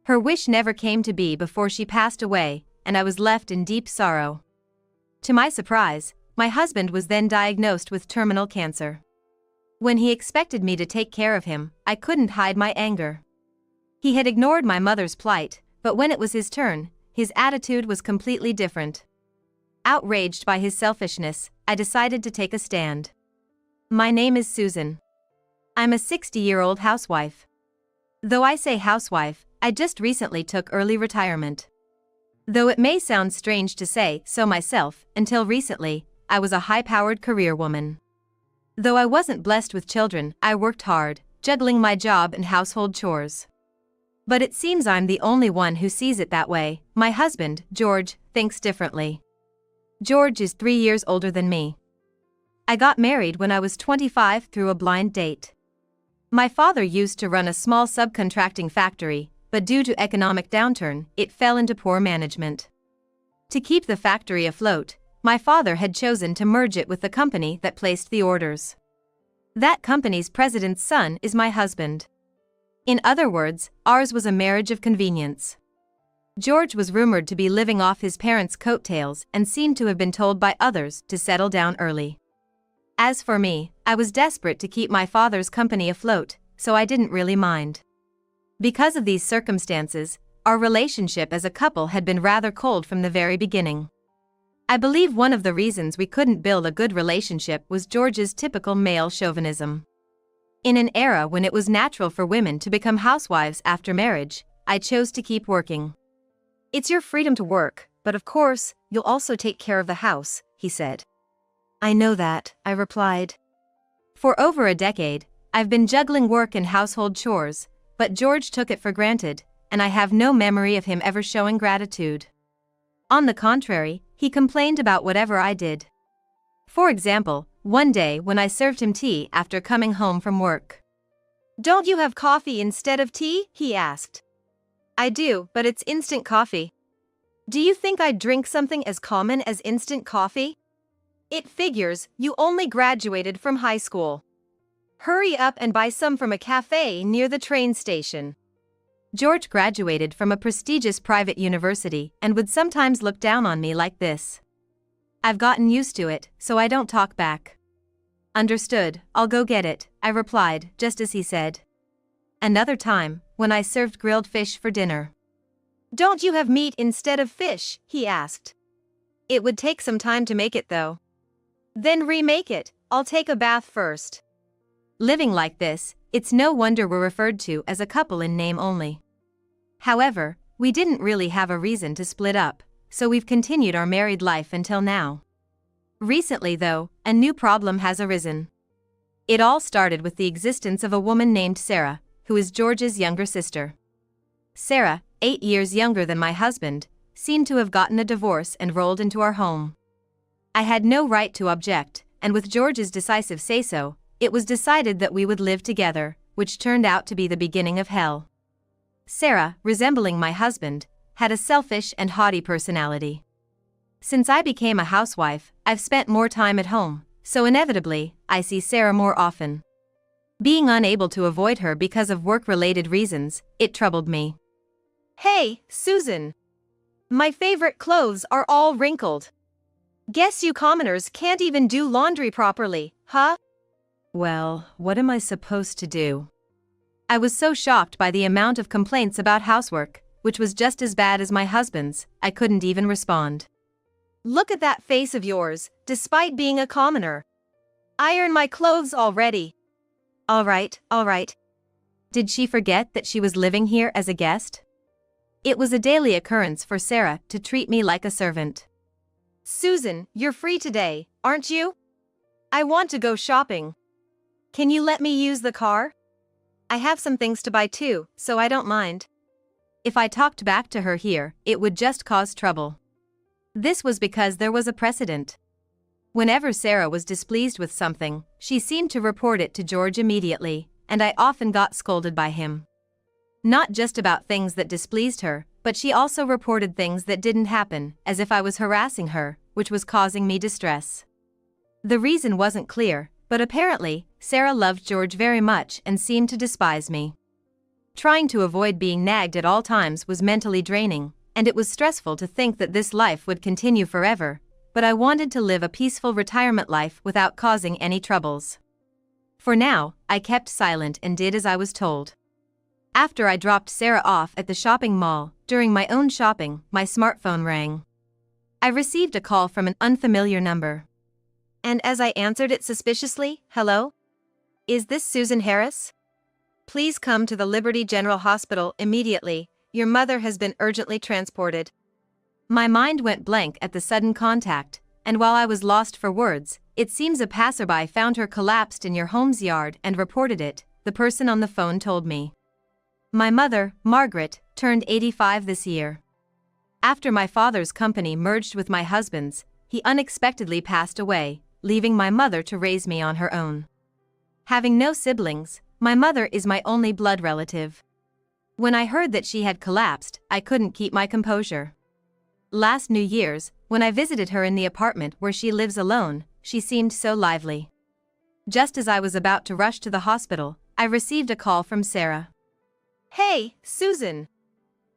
Her wish never came to be before she passed away, and I was left in deep sorrow. To my surprise, my husband was then diagnosed with terminal cancer. When he expected me to take care of him, I couldn't hide my anger. He had ignored my mother's plight, but when it was his turn, his attitude was completely different. Outraged by his selfishness, I decided to take a stand. My name is Susan. I'm a 60-year-old housewife. Though I say housewife, I just recently took early retirement. Though it may sound strange to say so myself, until recently, I was a high-powered career woman. Though I wasn't blessed with children, I worked hard, juggling my job and household chores. But it seems I'm the only one who sees it that way. My husband, George, thinks differently. George is 3 years older than me. I got married when I was 25 through a blind date. My father used to run a small subcontracting factory, but due to economic downturn, it fell into poor management. To keep the factory afloat, my father had chosen to merge it with the company that placed the orders. That company's president's son is my husband. In other words, ours was a marriage of convenience. George was rumored to be living off his parents' coattails and seemed to have been told by others to settle down early. As for me, I was desperate to keep my father's company afloat, so I didn't really mind. Because of these circumstances, our relationship as a couple had been rather cold from the very beginning. I believe one of the reasons we couldn't build a good relationship was George's typical male chauvinism. In an era when it was natural for women to become housewives after marriage, I chose to keep working. It's your freedom to work, but of course, you'll also take care of the house, he said. I know that, I replied. For over a decade, I've been juggling work and household chores, but George took it for granted, and I have no memory of him ever showing gratitude. On the contrary, he complained about whatever I did. For example, one day when I served him tea after coming home from work. Don't you have coffee instead of tea? He asked. I do, but it's instant coffee. Do you think I'd drink something as common as instant coffee? It figures, you only graduated from high school. Hurry up and buy some from a cafe near the train station. George graduated from a prestigious private university and would sometimes look down on me like this. I've gotten used to it, so I don't talk back. Understood, I'll go get it, I replied, just as he said. Another time, when I served grilled fish for dinner. Don't you have meat instead of fish? He asked. It would take some time to make it though. Then remake it, I'll take a bath first. Living like this, it's no wonder we're referred to as a couple in name only. However, we didn't really have a reason to split up, so we've continued our married life until now. Recently though, a new problem has arisen. It all started with the existence of a woman named Sarah, who is George's younger sister. Sarah, 8 years younger than my husband, seemed to have gotten a divorce and rolled into our home. I had no right to object, and with George's decisive say-so, it was decided that we would live together, which turned out to be the beginning of hell. Sarah, resembling my husband, had a selfish and haughty personality. Since I became a housewife, I've spent more time at home, so inevitably, I see Sarah more often. Being unable to avoid her because of work-related reasons, it troubled me. Hey, Susan. My favorite clothes are all wrinkled. Guess you commoners can't even do laundry properly, huh? Well, what am I supposed to do? I was so shocked by the amount of complaints about housework, which was just as bad as my husband's, I couldn't even respond. Look at that face of yours, despite being a commoner. Iron my clothes already. All right. Did she forget that she was living here as a guest? It was a daily occurrence for Sarah to treat me like a servant. Susan, you're free today, aren't you? I want to go shopping. Can you let me use the car? I have some things to buy too, so I don't mind. If I talked back to her here, it would just cause trouble. This was because there was a precedent. Whenever Sarah was displeased with something, she seemed to report it to George immediately, and I often got scolded by him. Not just about things that displeased her, but she also reported things that didn't happen, as if I was harassing her, which was causing me distress. The reason wasn't clear, but apparently, Sarah loved George very much and seemed to despise me. Trying to avoid being nagged at all times was mentally draining, and it was stressful to think that this life would continue forever, but I wanted to live a peaceful retirement life without causing any troubles. For now, I kept silent and did as I was told. After I dropped Sarah off at the shopping mall, during my own shopping, my smartphone rang. I received a call from an unfamiliar number. And as I answered it suspiciously, hello? Is this Susan Harris? Please come to the Liberty General Hospital immediately, your mother has been urgently transported. My mind went blank at the sudden contact, and while I was lost for words, it seems a passerby found her collapsed in your home's yard and reported it, the person on the phone told me. My mother, Margaret, turned 85 this year. After my father's company merged with my husband's, he unexpectedly passed away, leaving my mother to raise me on her own. Having no siblings, my mother is my only blood relative. When I heard that she had collapsed, I couldn't keep my composure. Last New Year's, when I visited her in the apartment where she lives alone, she seemed so lively. Just as I was about to rush to the hospital, I received a call from Sarah. Hey, Susan.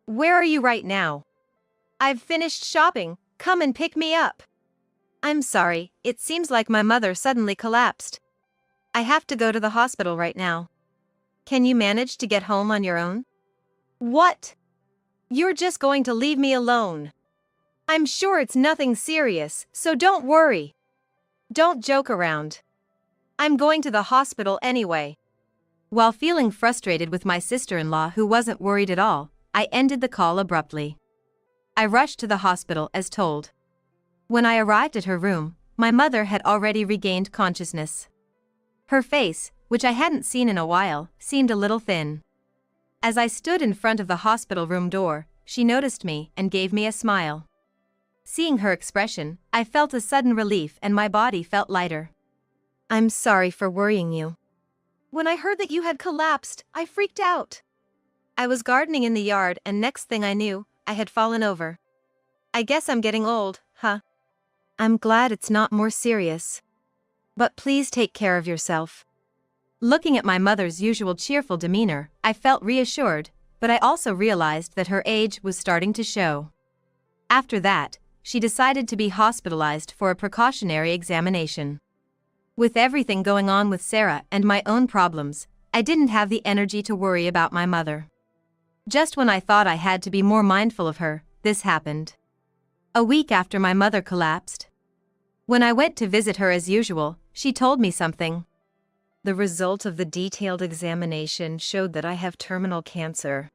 Where are you right now? I've finished shopping, come and pick me up. I'm sorry, it seems like my mother suddenly collapsed. I have to go to the hospital right now. Can you manage to get home on your own? What? You're just going to leave me alone. I'm sure it's nothing serious, so don't worry. Don't joke around. I'm going to the hospital anyway. While feeling frustrated with my sister-in-law who wasn't worried at all, I ended the call abruptly. I rushed to the hospital as told. When I arrived at her room, my mother had already regained consciousness. Her face, which I hadn't seen in a while, seemed a little thin. As I stood in front of the hospital room door, she noticed me and gave me a smile. Seeing her expression, I felt a sudden relief and my body felt lighter. I'm sorry for worrying you. When I heard that you had collapsed, I freaked out. I was gardening in the yard and next thing I knew, I had fallen over. I guess I'm getting old, huh? I'm glad it's not more serious. But please take care of yourself. Looking at my mother's usual cheerful demeanor, I felt reassured, but I also realized that her age was starting to show. After that, she decided to be hospitalized for a precautionary examination. With everything going on with Sarah and my own problems, I didn't have the energy to worry about my mother. Just when I thought I had to be more mindful of her, this happened. A week after my mother collapsed. When I went to visit her as usual, she told me something. The result of the detailed examination showed that I have terminal cancer.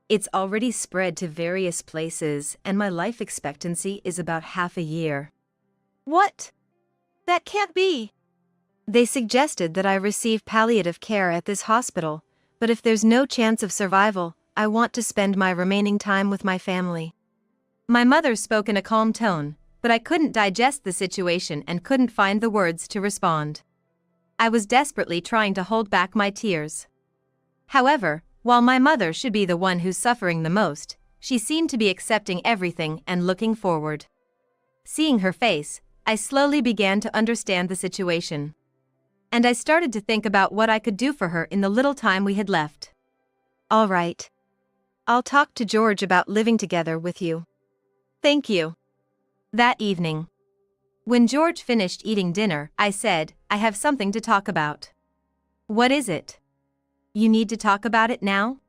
It's already spread to various places and my life expectancy is about half a year. What? That can't be. They suggested that I receive palliative care at this hospital, but if there's no chance of survival, I want to spend my remaining time with my family. My mother spoke in a calm tone, but I couldn't digest the situation and couldn't find the words to respond. I was desperately trying to hold back my tears. However, while my mother should be the one who's suffering the most, she seemed to be accepting everything and looking forward. Seeing her face, I slowly began to understand the situation. And I started to think about what I could do for her in the little time we had left. All right. I'll talk to George about living together with you. Thank you. That evening, when George finished eating dinner, I said, I have something to talk about. What is it? You need to talk about it now?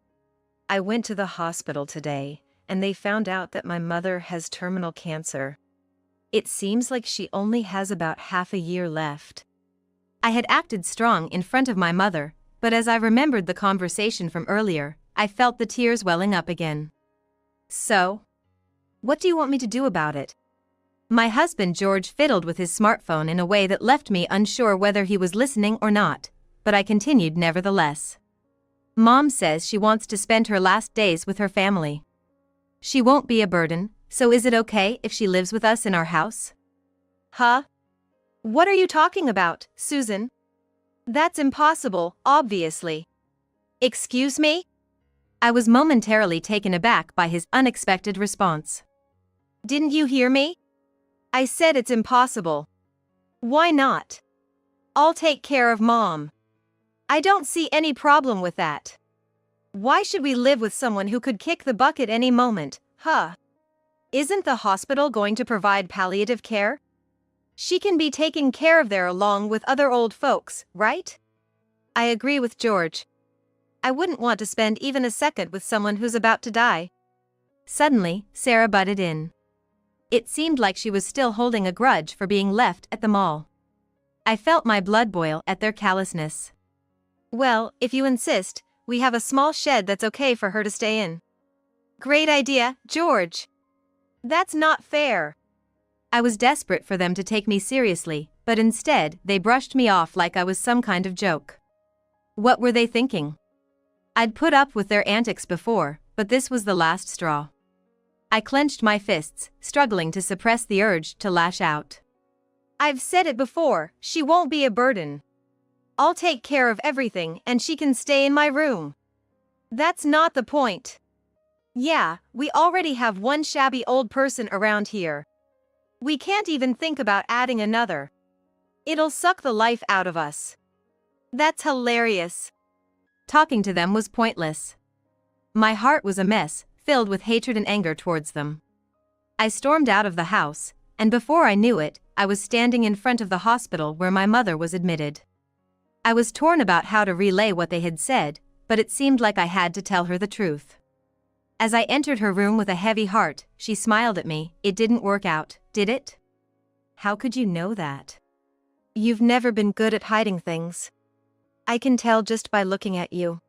I went to the hospital today, and they found out that my mother has terminal cancer. It seems like she only has about half a year left. I had acted strong in front of my mother, but as I remembered the conversation from earlier, I felt the tears welling up again. So? What do you want me to do about it? My husband George fiddled with his smartphone in a way that left me unsure whether he was listening or not, but I continued nevertheless. Mom says she wants to spend her last days with her family. She won't be a burden, so is it okay if she lives with us in our house? Huh? What are you talking about, Susan? That's impossible, obviously. Excuse me? I was momentarily taken aback by his unexpected response. Didn't you hear me? I said it's impossible. Why not? I'll take care of Mom. I don't see any problem with that. Why should we live with someone who could kick the bucket any moment, huh? Isn't the hospital going to provide palliative care? She can be taken care of there along with other old folks, right? I agree with George. I wouldn't want to spend even a second with someone who's about to die. Suddenly, Sarah butted in. It seemed like she was still holding a grudge for being left at the mall. I felt my blood boil at their callousness. Well, if you insist, we have a small shed that's okay for her to stay in. Great idea, George. That's not fair. I was desperate for them to take me seriously, but instead, they brushed me off like I was some kind of joke. What were they thinking? I'd put up with their antics before, but this was the last straw. I clenched my fists, struggling to suppress the urge to lash out. I've said it before, she won't be a burden. I'll take care of everything and she can stay in my room. That's not the point. Yeah, we already have one shabby old person around here. We can't even think about adding another. It'll suck the life out of us. That's hilarious. Talking to them was pointless. My heart was a mess, filled with hatred and anger towards them. I stormed out of the house, and before I knew it, I was standing in front of the hospital where my mother was admitted. I was torn about how to relay what they had said, but it seemed like I had to tell her the truth. As I entered her room with a heavy heart, she smiled at me. It didn't work out, did it? How could you know that? You've never been good at hiding things. I can tell just by looking at you.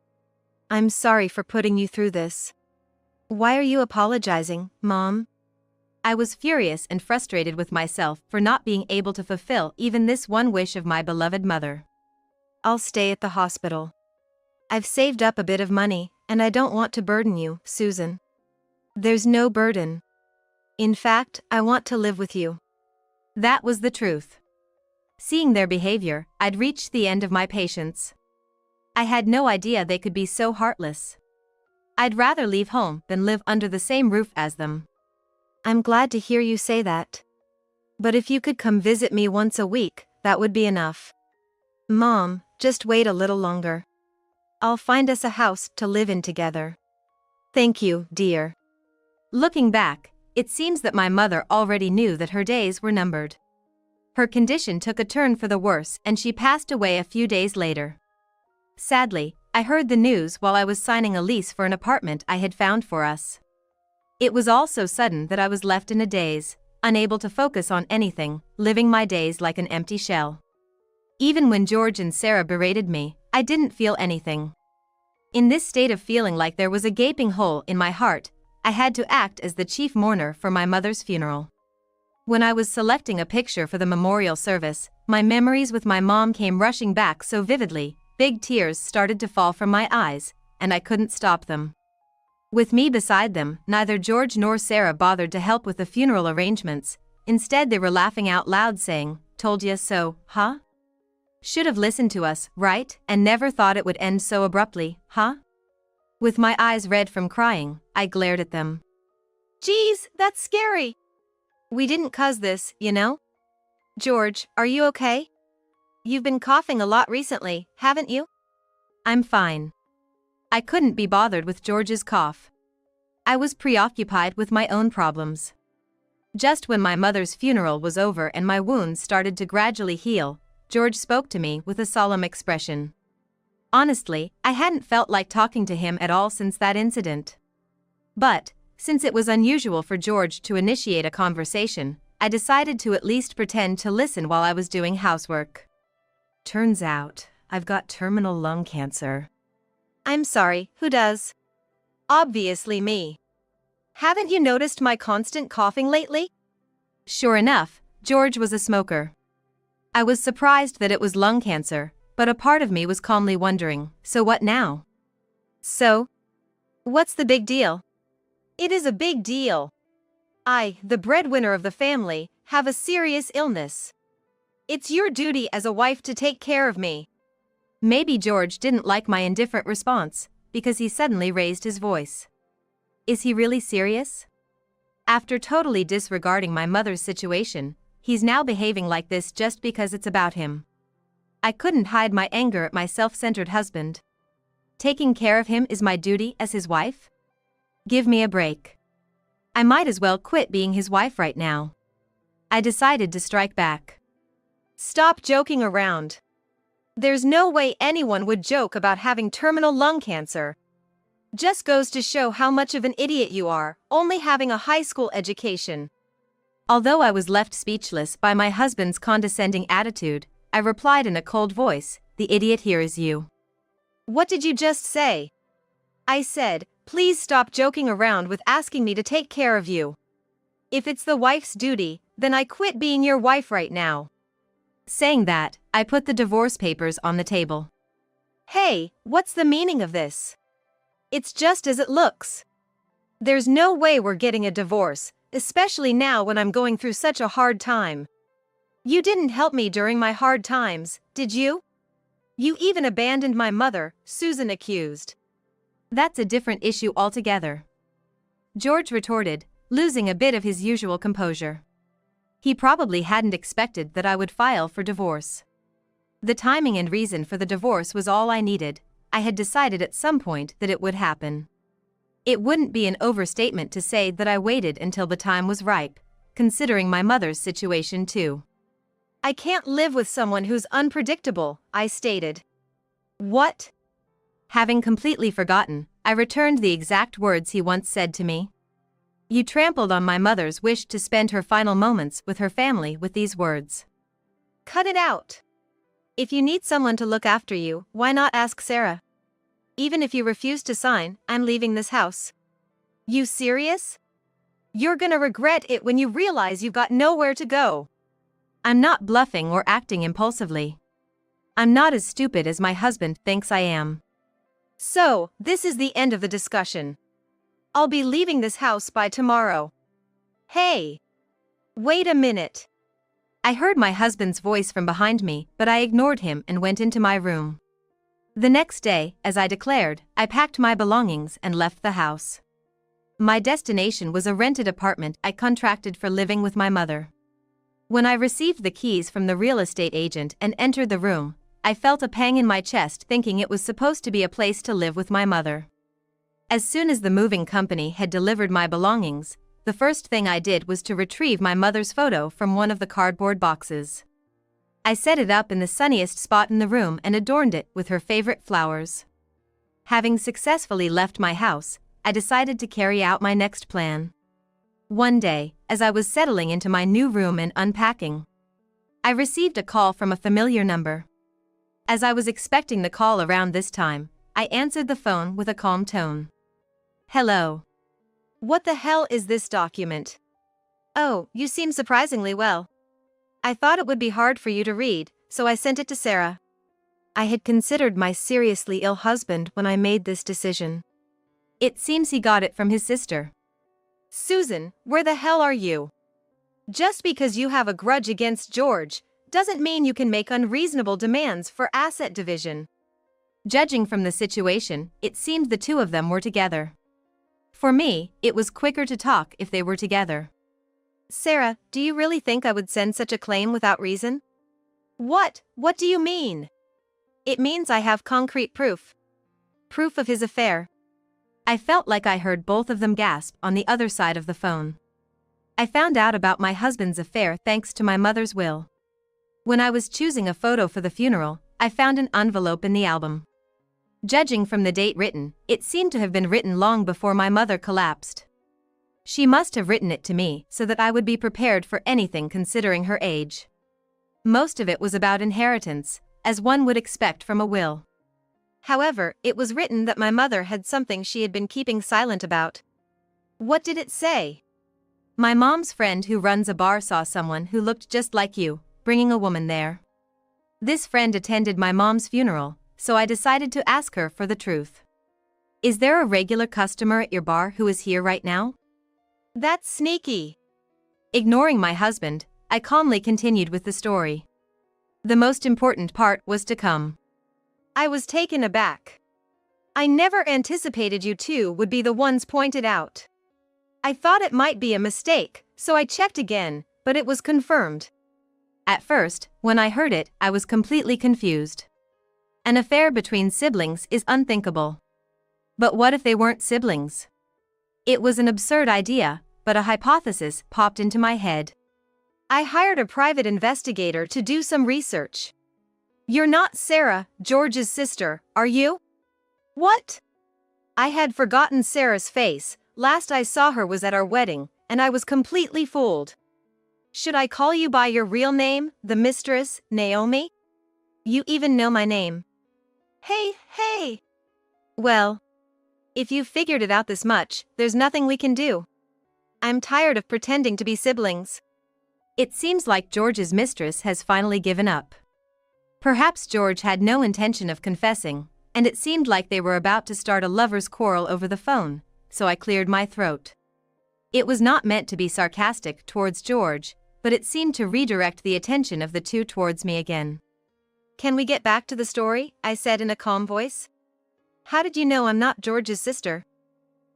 I'm sorry for putting you through this. Why are you apologizing, Mom? I was furious and frustrated with myself for not being able to fulfill even this one wish of my beloved mother. I'll stay at the hospital. I've saved up a bit of money, and I don't want to burden you, Susan. There's no burden. In fact, I want to live with you. That was the truth. Seeing their behavior, I'd reached the end of my patience. I had no idea they could be so heartless. I'd rather leave home than live under the same roof as them. I'm glad to hear you say that. But if you could come visit me once a week, that would be enough. Mom, just wait a little longer. I'll find us a house to live in together. Thank you, dear. Looking back, it seems that my mother already knew that her days were numbered. Her condition took a turn for the worse and she passed away a few days later. Sadly, I heard the news while I was signing a lease for an apartment I had found for us. It was all so sudden that I was left in a daze, unable to focus on anything, living my days like an empty shell. Even when George and Sarah berated me, I didn't feel anything. In this state of feeling like there was a gaping hole in my heart, I had to act as the chief mourner for my mother's funeral. When I was selecting a picture for the memorial service, my memories with my mom came rushing back so vividly, big tears started to fall from my eyes, and I couldn't stop them. With me beside them, neither George nor Sarah bothered to help with the funeral arrangements. Instead, they were laughing out loud saying, "Told ya so, huh? Should have listened to us, right, and never thought it would end so abruptly, huh?" With my eyes red from crying, I glared at them. Geez, that's scary. We didn't cause this, you know? George, are you okay? You've been coughing a lot recently, haven't you? I'm fine. I couldn't be bothered with George's cough. I was preoccupied with my own problems. Just when my mother's funeral was over and my wounds started to gradually heal, George spoke to me with a solemn expression. Honestly, I hadn't felt like talking to him at all since that incident. But, since it was unusual for George to initiate a conversation, I decided to at least pretend to listen while I was doing housework. Turns out, I've got terminal lung cancer. I'm sorry, who does? Obviously me. Haven't you noticed my constant coughing lately? Sure enough, George was a smoker. I was surprised that it was lung cancer, but a part of me was calmly wondering, so what now? So? What's the big deal? It is a big deal. I, the breadwinner of the family, have a serious illness. It's your duty as a wife to take care of me. Maybe George didn't like my indifferent response, because he suddenly raised his voice. Is he really serious? After totally disregarding my mother's situation, he's now behaving like this just because it's about him. I couldn't hide my anger at my self-centered husband. Taking care of him is my duty as his wife? Give me a break. I might as well quit being his wife right now. I decided to strike back. Stop joking around. There's no way anyone would joke about having terminal lung cancer. Just goes to show how much of an idiot you are, only having a high school education. Although I was left speechless by my husband's condescending attitude, I replied in a cold voice, "The idiot here is you." What did you just say? I said, please stop joking around with asking me to take care of you. If it's the wife's duty, then I quit being your wife right now. Saying that, I put the divorce papers on the table. Hey, what's the meaning of this? It's just as it looks. There's no way we're getting a divorce, especially now when I'm going through such a hard time. You didn't help me during my hard times, did you? You even abandoned my mother, Susan accused. That's a different issue altogether. George retorted, losing a bit of his usual composure. He probably hadn't expected that I would file for divorce. The timing and reason for the divorce was all I needed. I had decided at some point that it would happen. It wouldn't be an overstatement to say that I waited until the time was ripe, considering my mother's situation too. I can't live with someone who's unpredictable, I stated. What? Having completely forgotten, I returned the exact words he once said to me. You trampled on my mother's wish to spend her final moments with her family with these words. Cut it out. If you need someone to look after you, why not ask Sarah? Even if you refuse to sign, I'm leaving this house. You serious? You're gonna regret it when you realize you've got nowhere to go. I'm not bluffing or acting impulsively. I'm not as stupid as my husband thinks I am. So, this is the end of the discussion. I'll be leaving this house by tomorrow. Hey! Wait a minute. I heard my husband's voice from behind me, but I ignored him and went into my room. The next day, as I declared, I packed my belongings and left the house. My destination was a rented apartment I contracted for living with my mother. When I received the keys from the real estate agent and entered the room, I felt a pang in my chest thinking it was supposed to be a place to live with my mother. As soon as the moving company had delivered my belongings, the first thing I did was to retrieve my mother's photo from one of the cardboard boxes. I set it up in the sunniest spot in the room and adorned it with her favorite flowers. Having successfully left my house, I decided to carry out my next plan. One day, as I was settling into my new room and unpacking, I received a call from a familiar number. As I was expecting the call around this time, I answered the phone with a calm tone. Hello. What the hell is this document? Oh, you seem surprisingly well. I thought it would be hard for you to read, so I sent it to Sarah. I had considered my seriously ill husband when I made this decision. It seems he got it from his sister. Susan, where the hell are you? Just because you have a grudge against George, doesn't mean you can make unreasonable demands for asset division. Judging from the situation, it seemed the two of them were together. For me, it was quicker to talk if they were together. Sarah, do you really think I would send such a claim without reason? What do you mean? It means I have concrete proof. Proof of his affair. I felt like I heard both of them gasp on the other side of the phone. I found out about my husband's affair thanks to my mother's will. When I was choosing a photo for the funeral, I found an envelope in the album. Judging from the date written, it seemed to have been written long before my mother collapsed. She must have written it to me so that I would be prepared for anything considering her age. Most of it was about inheritance, as one would expect from a will. However, it was written that my mother had something she had been keeping silent about. What did it say? My mom's friend who runs a bar saw someone who looked just like you, bringing a woman there. This friend attended my mom's funeral, so I decided to ask her for the truth. Is there a regular customer at your bar who is here right now? That's sneaky. Ignoring my husband, I calmly continued with the story. The most important part was to come. I was taken aback. I never anticipated you two would be the ones pointed out. I thought it might be a mistake, so I checked again, but it was confirmed. At first, when I heard it, I was completely confused. An affair between siblings is unthinkable. But what if they weren't siblings? It was an absurd idea, but a hypothesis popped into my head. I hired a private investigator to do some research. You're not Sarah, George's sister, are you? What? I had forgotten Sarah's face. Last I saw her was at our wedding, and I was completely fooled. Should I call you by your real name, the mistress, Naomi? You even know my name. Hey! Well, if you've figured it out this much, there's nothing we can do. I'm tired of pretending to be siblings. It seems like George's mistress has finally given up. Perhaps George had no intention of confessing, and it seemed like they were about to start a lover's quarrel over the phone, so I cleared my throat. It was not meant to be sarcastic towards George, but it seemed to redirect the attention of the two towards me again. Can we get back to the story? I said in a calm voice. How did you know I'm not George's sister?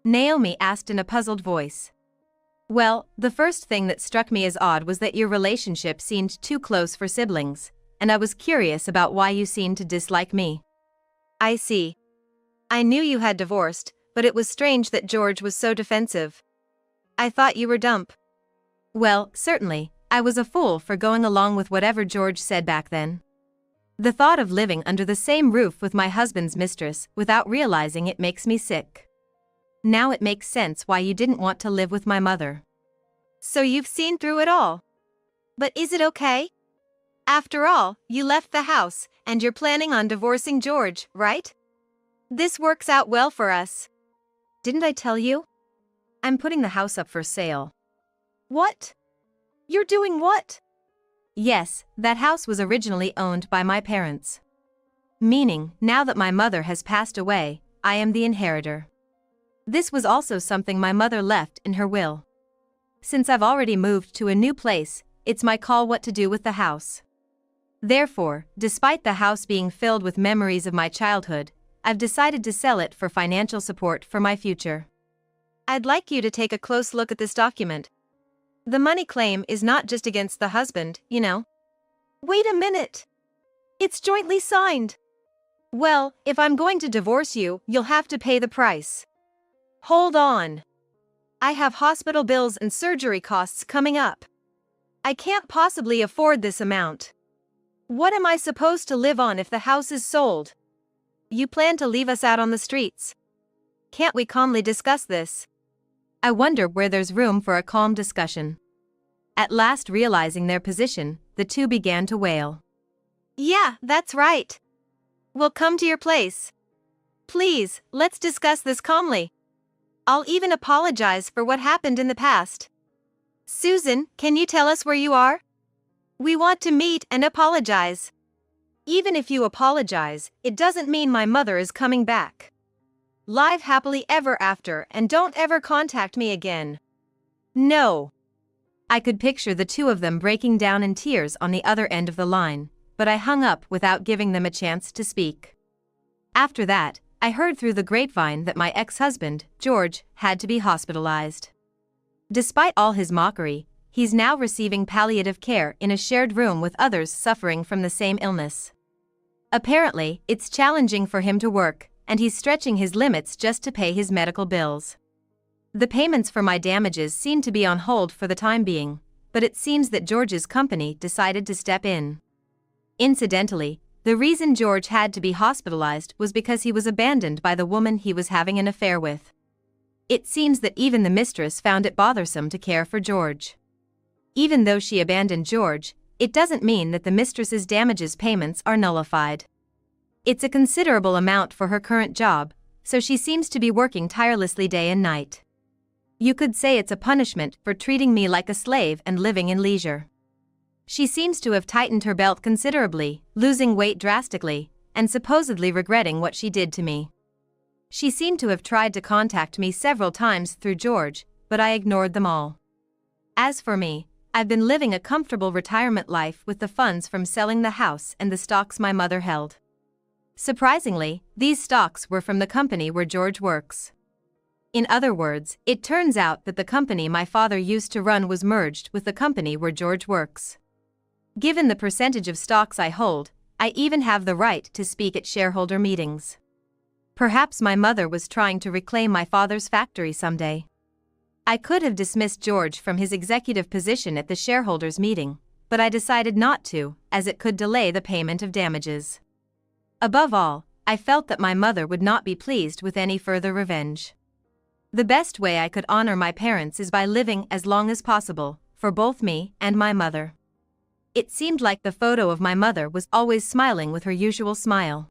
Naomi asked in a puzzled voice. Well, the first thing that struck me as odd was that your relationship seemed too close for siblings, and I was curious about why you seemed to dislike me. I see. I knew you had divorced, but it was strange that George was so defensive. I thought you were dumb. Well, certainly, I was a fool for going along with whatever George said back then. The thought of living under the same roof with my husband's mistress without realizing it makes me sick. Now it makes sense why you didn't want to live with my mother. So you've seen through it all. But is it okay? After all, you left the house, and you're planning on divorcing George, right? This works out well for us. Didn't I tell you? I'm putting the house up for sale. What? You're doing what? Yes, that house was originally owned by my parents. Meaning, now that my mother has passed away, I am the inheritor. This was also something my mother left in her will. Since I've already moved to a new place, it's my call what to do with the house. Therefore, despite the house being filled with memories of my childhood, I've decided to sell it for financial support for my future. I'd like you to take a close look at this document. The money claim is not just against the husband, you know. Wait a minute. It's jointly signed. Well, if I'm going to divorce you, you'll have to pay the price. Hold on. I have hospital bills and surgery costs coming up. I can't possibly afford this amount. What am I supposed to live on if the house is sold? You plan to leave us out on the streets? Can't we calmly discuss this? I wonder where there's room for a calm discussion. At last realizing their position, the two began to wail. Yeah, that's right. We'll come to your place. Please, let's discuss this calmly. I'll even apologize for what happened in the past. Susan, can you tell us where you are? We want to meet and apologize. Even if you apologize, it doesn't mean my mother is coming back. Live happily ever after and don't ever contact me again. No. I could picture the two of them breaking down in tears on the other end of the line, but I hung up without giving them a chance to speak. After that, I heard through the grapevine that my ex-husband, George, had to be hospitalized. Despite all his mockery, he's now receiving palliative care in a shared room with others suffering from the same illness. Apparently, it's challenging for him to work, and he's stretching his limits just to pay his medical bills. The payments for my damages seem to be on hold for the time being, but it seems that George's company decided to step in. Incidentally, the reason George had to be hospitalized was because he was abandoned by the woman he was having an affair with. It seems that even the mistress found it bothersome to care for George. Even though she abandoned George, it doesn't mean that the mistress's damages payments are nullified. It's a considerable amount for her current job, so she seems to be working tirelessly day and night. You could say it's a punishment for treating me like a slave and living in leisure. She seems to have tightened her belt considerably, losing weight drastically, and supposedly regretting what she did to me. She seemed to have tried to contact me several times through George, but I ignored them all. As for me, I've been living a comfortable retirement life with the funds from selling the house and the stocks my mother held. Surprisingly, these stocks were from the company where George works. In other words, it turns out that the company my father used to run was merged with the company where George works. Given the percentage of stocks I hold, I even have the right to speak at shareholder meetings. Perhaps my mother was trying to reclaim my father's factory someday. I could have dismissed George from his executive position at the shareholders' meeting, but I decided not to, as it could delay the payment of damages. Above all, I felt that my mother would not be pleased with any further revenge. The best way I could honor my parents is by living as long as possible, for both me and my mother. It seemed like the photo of my mother was always smiling with her usual smile.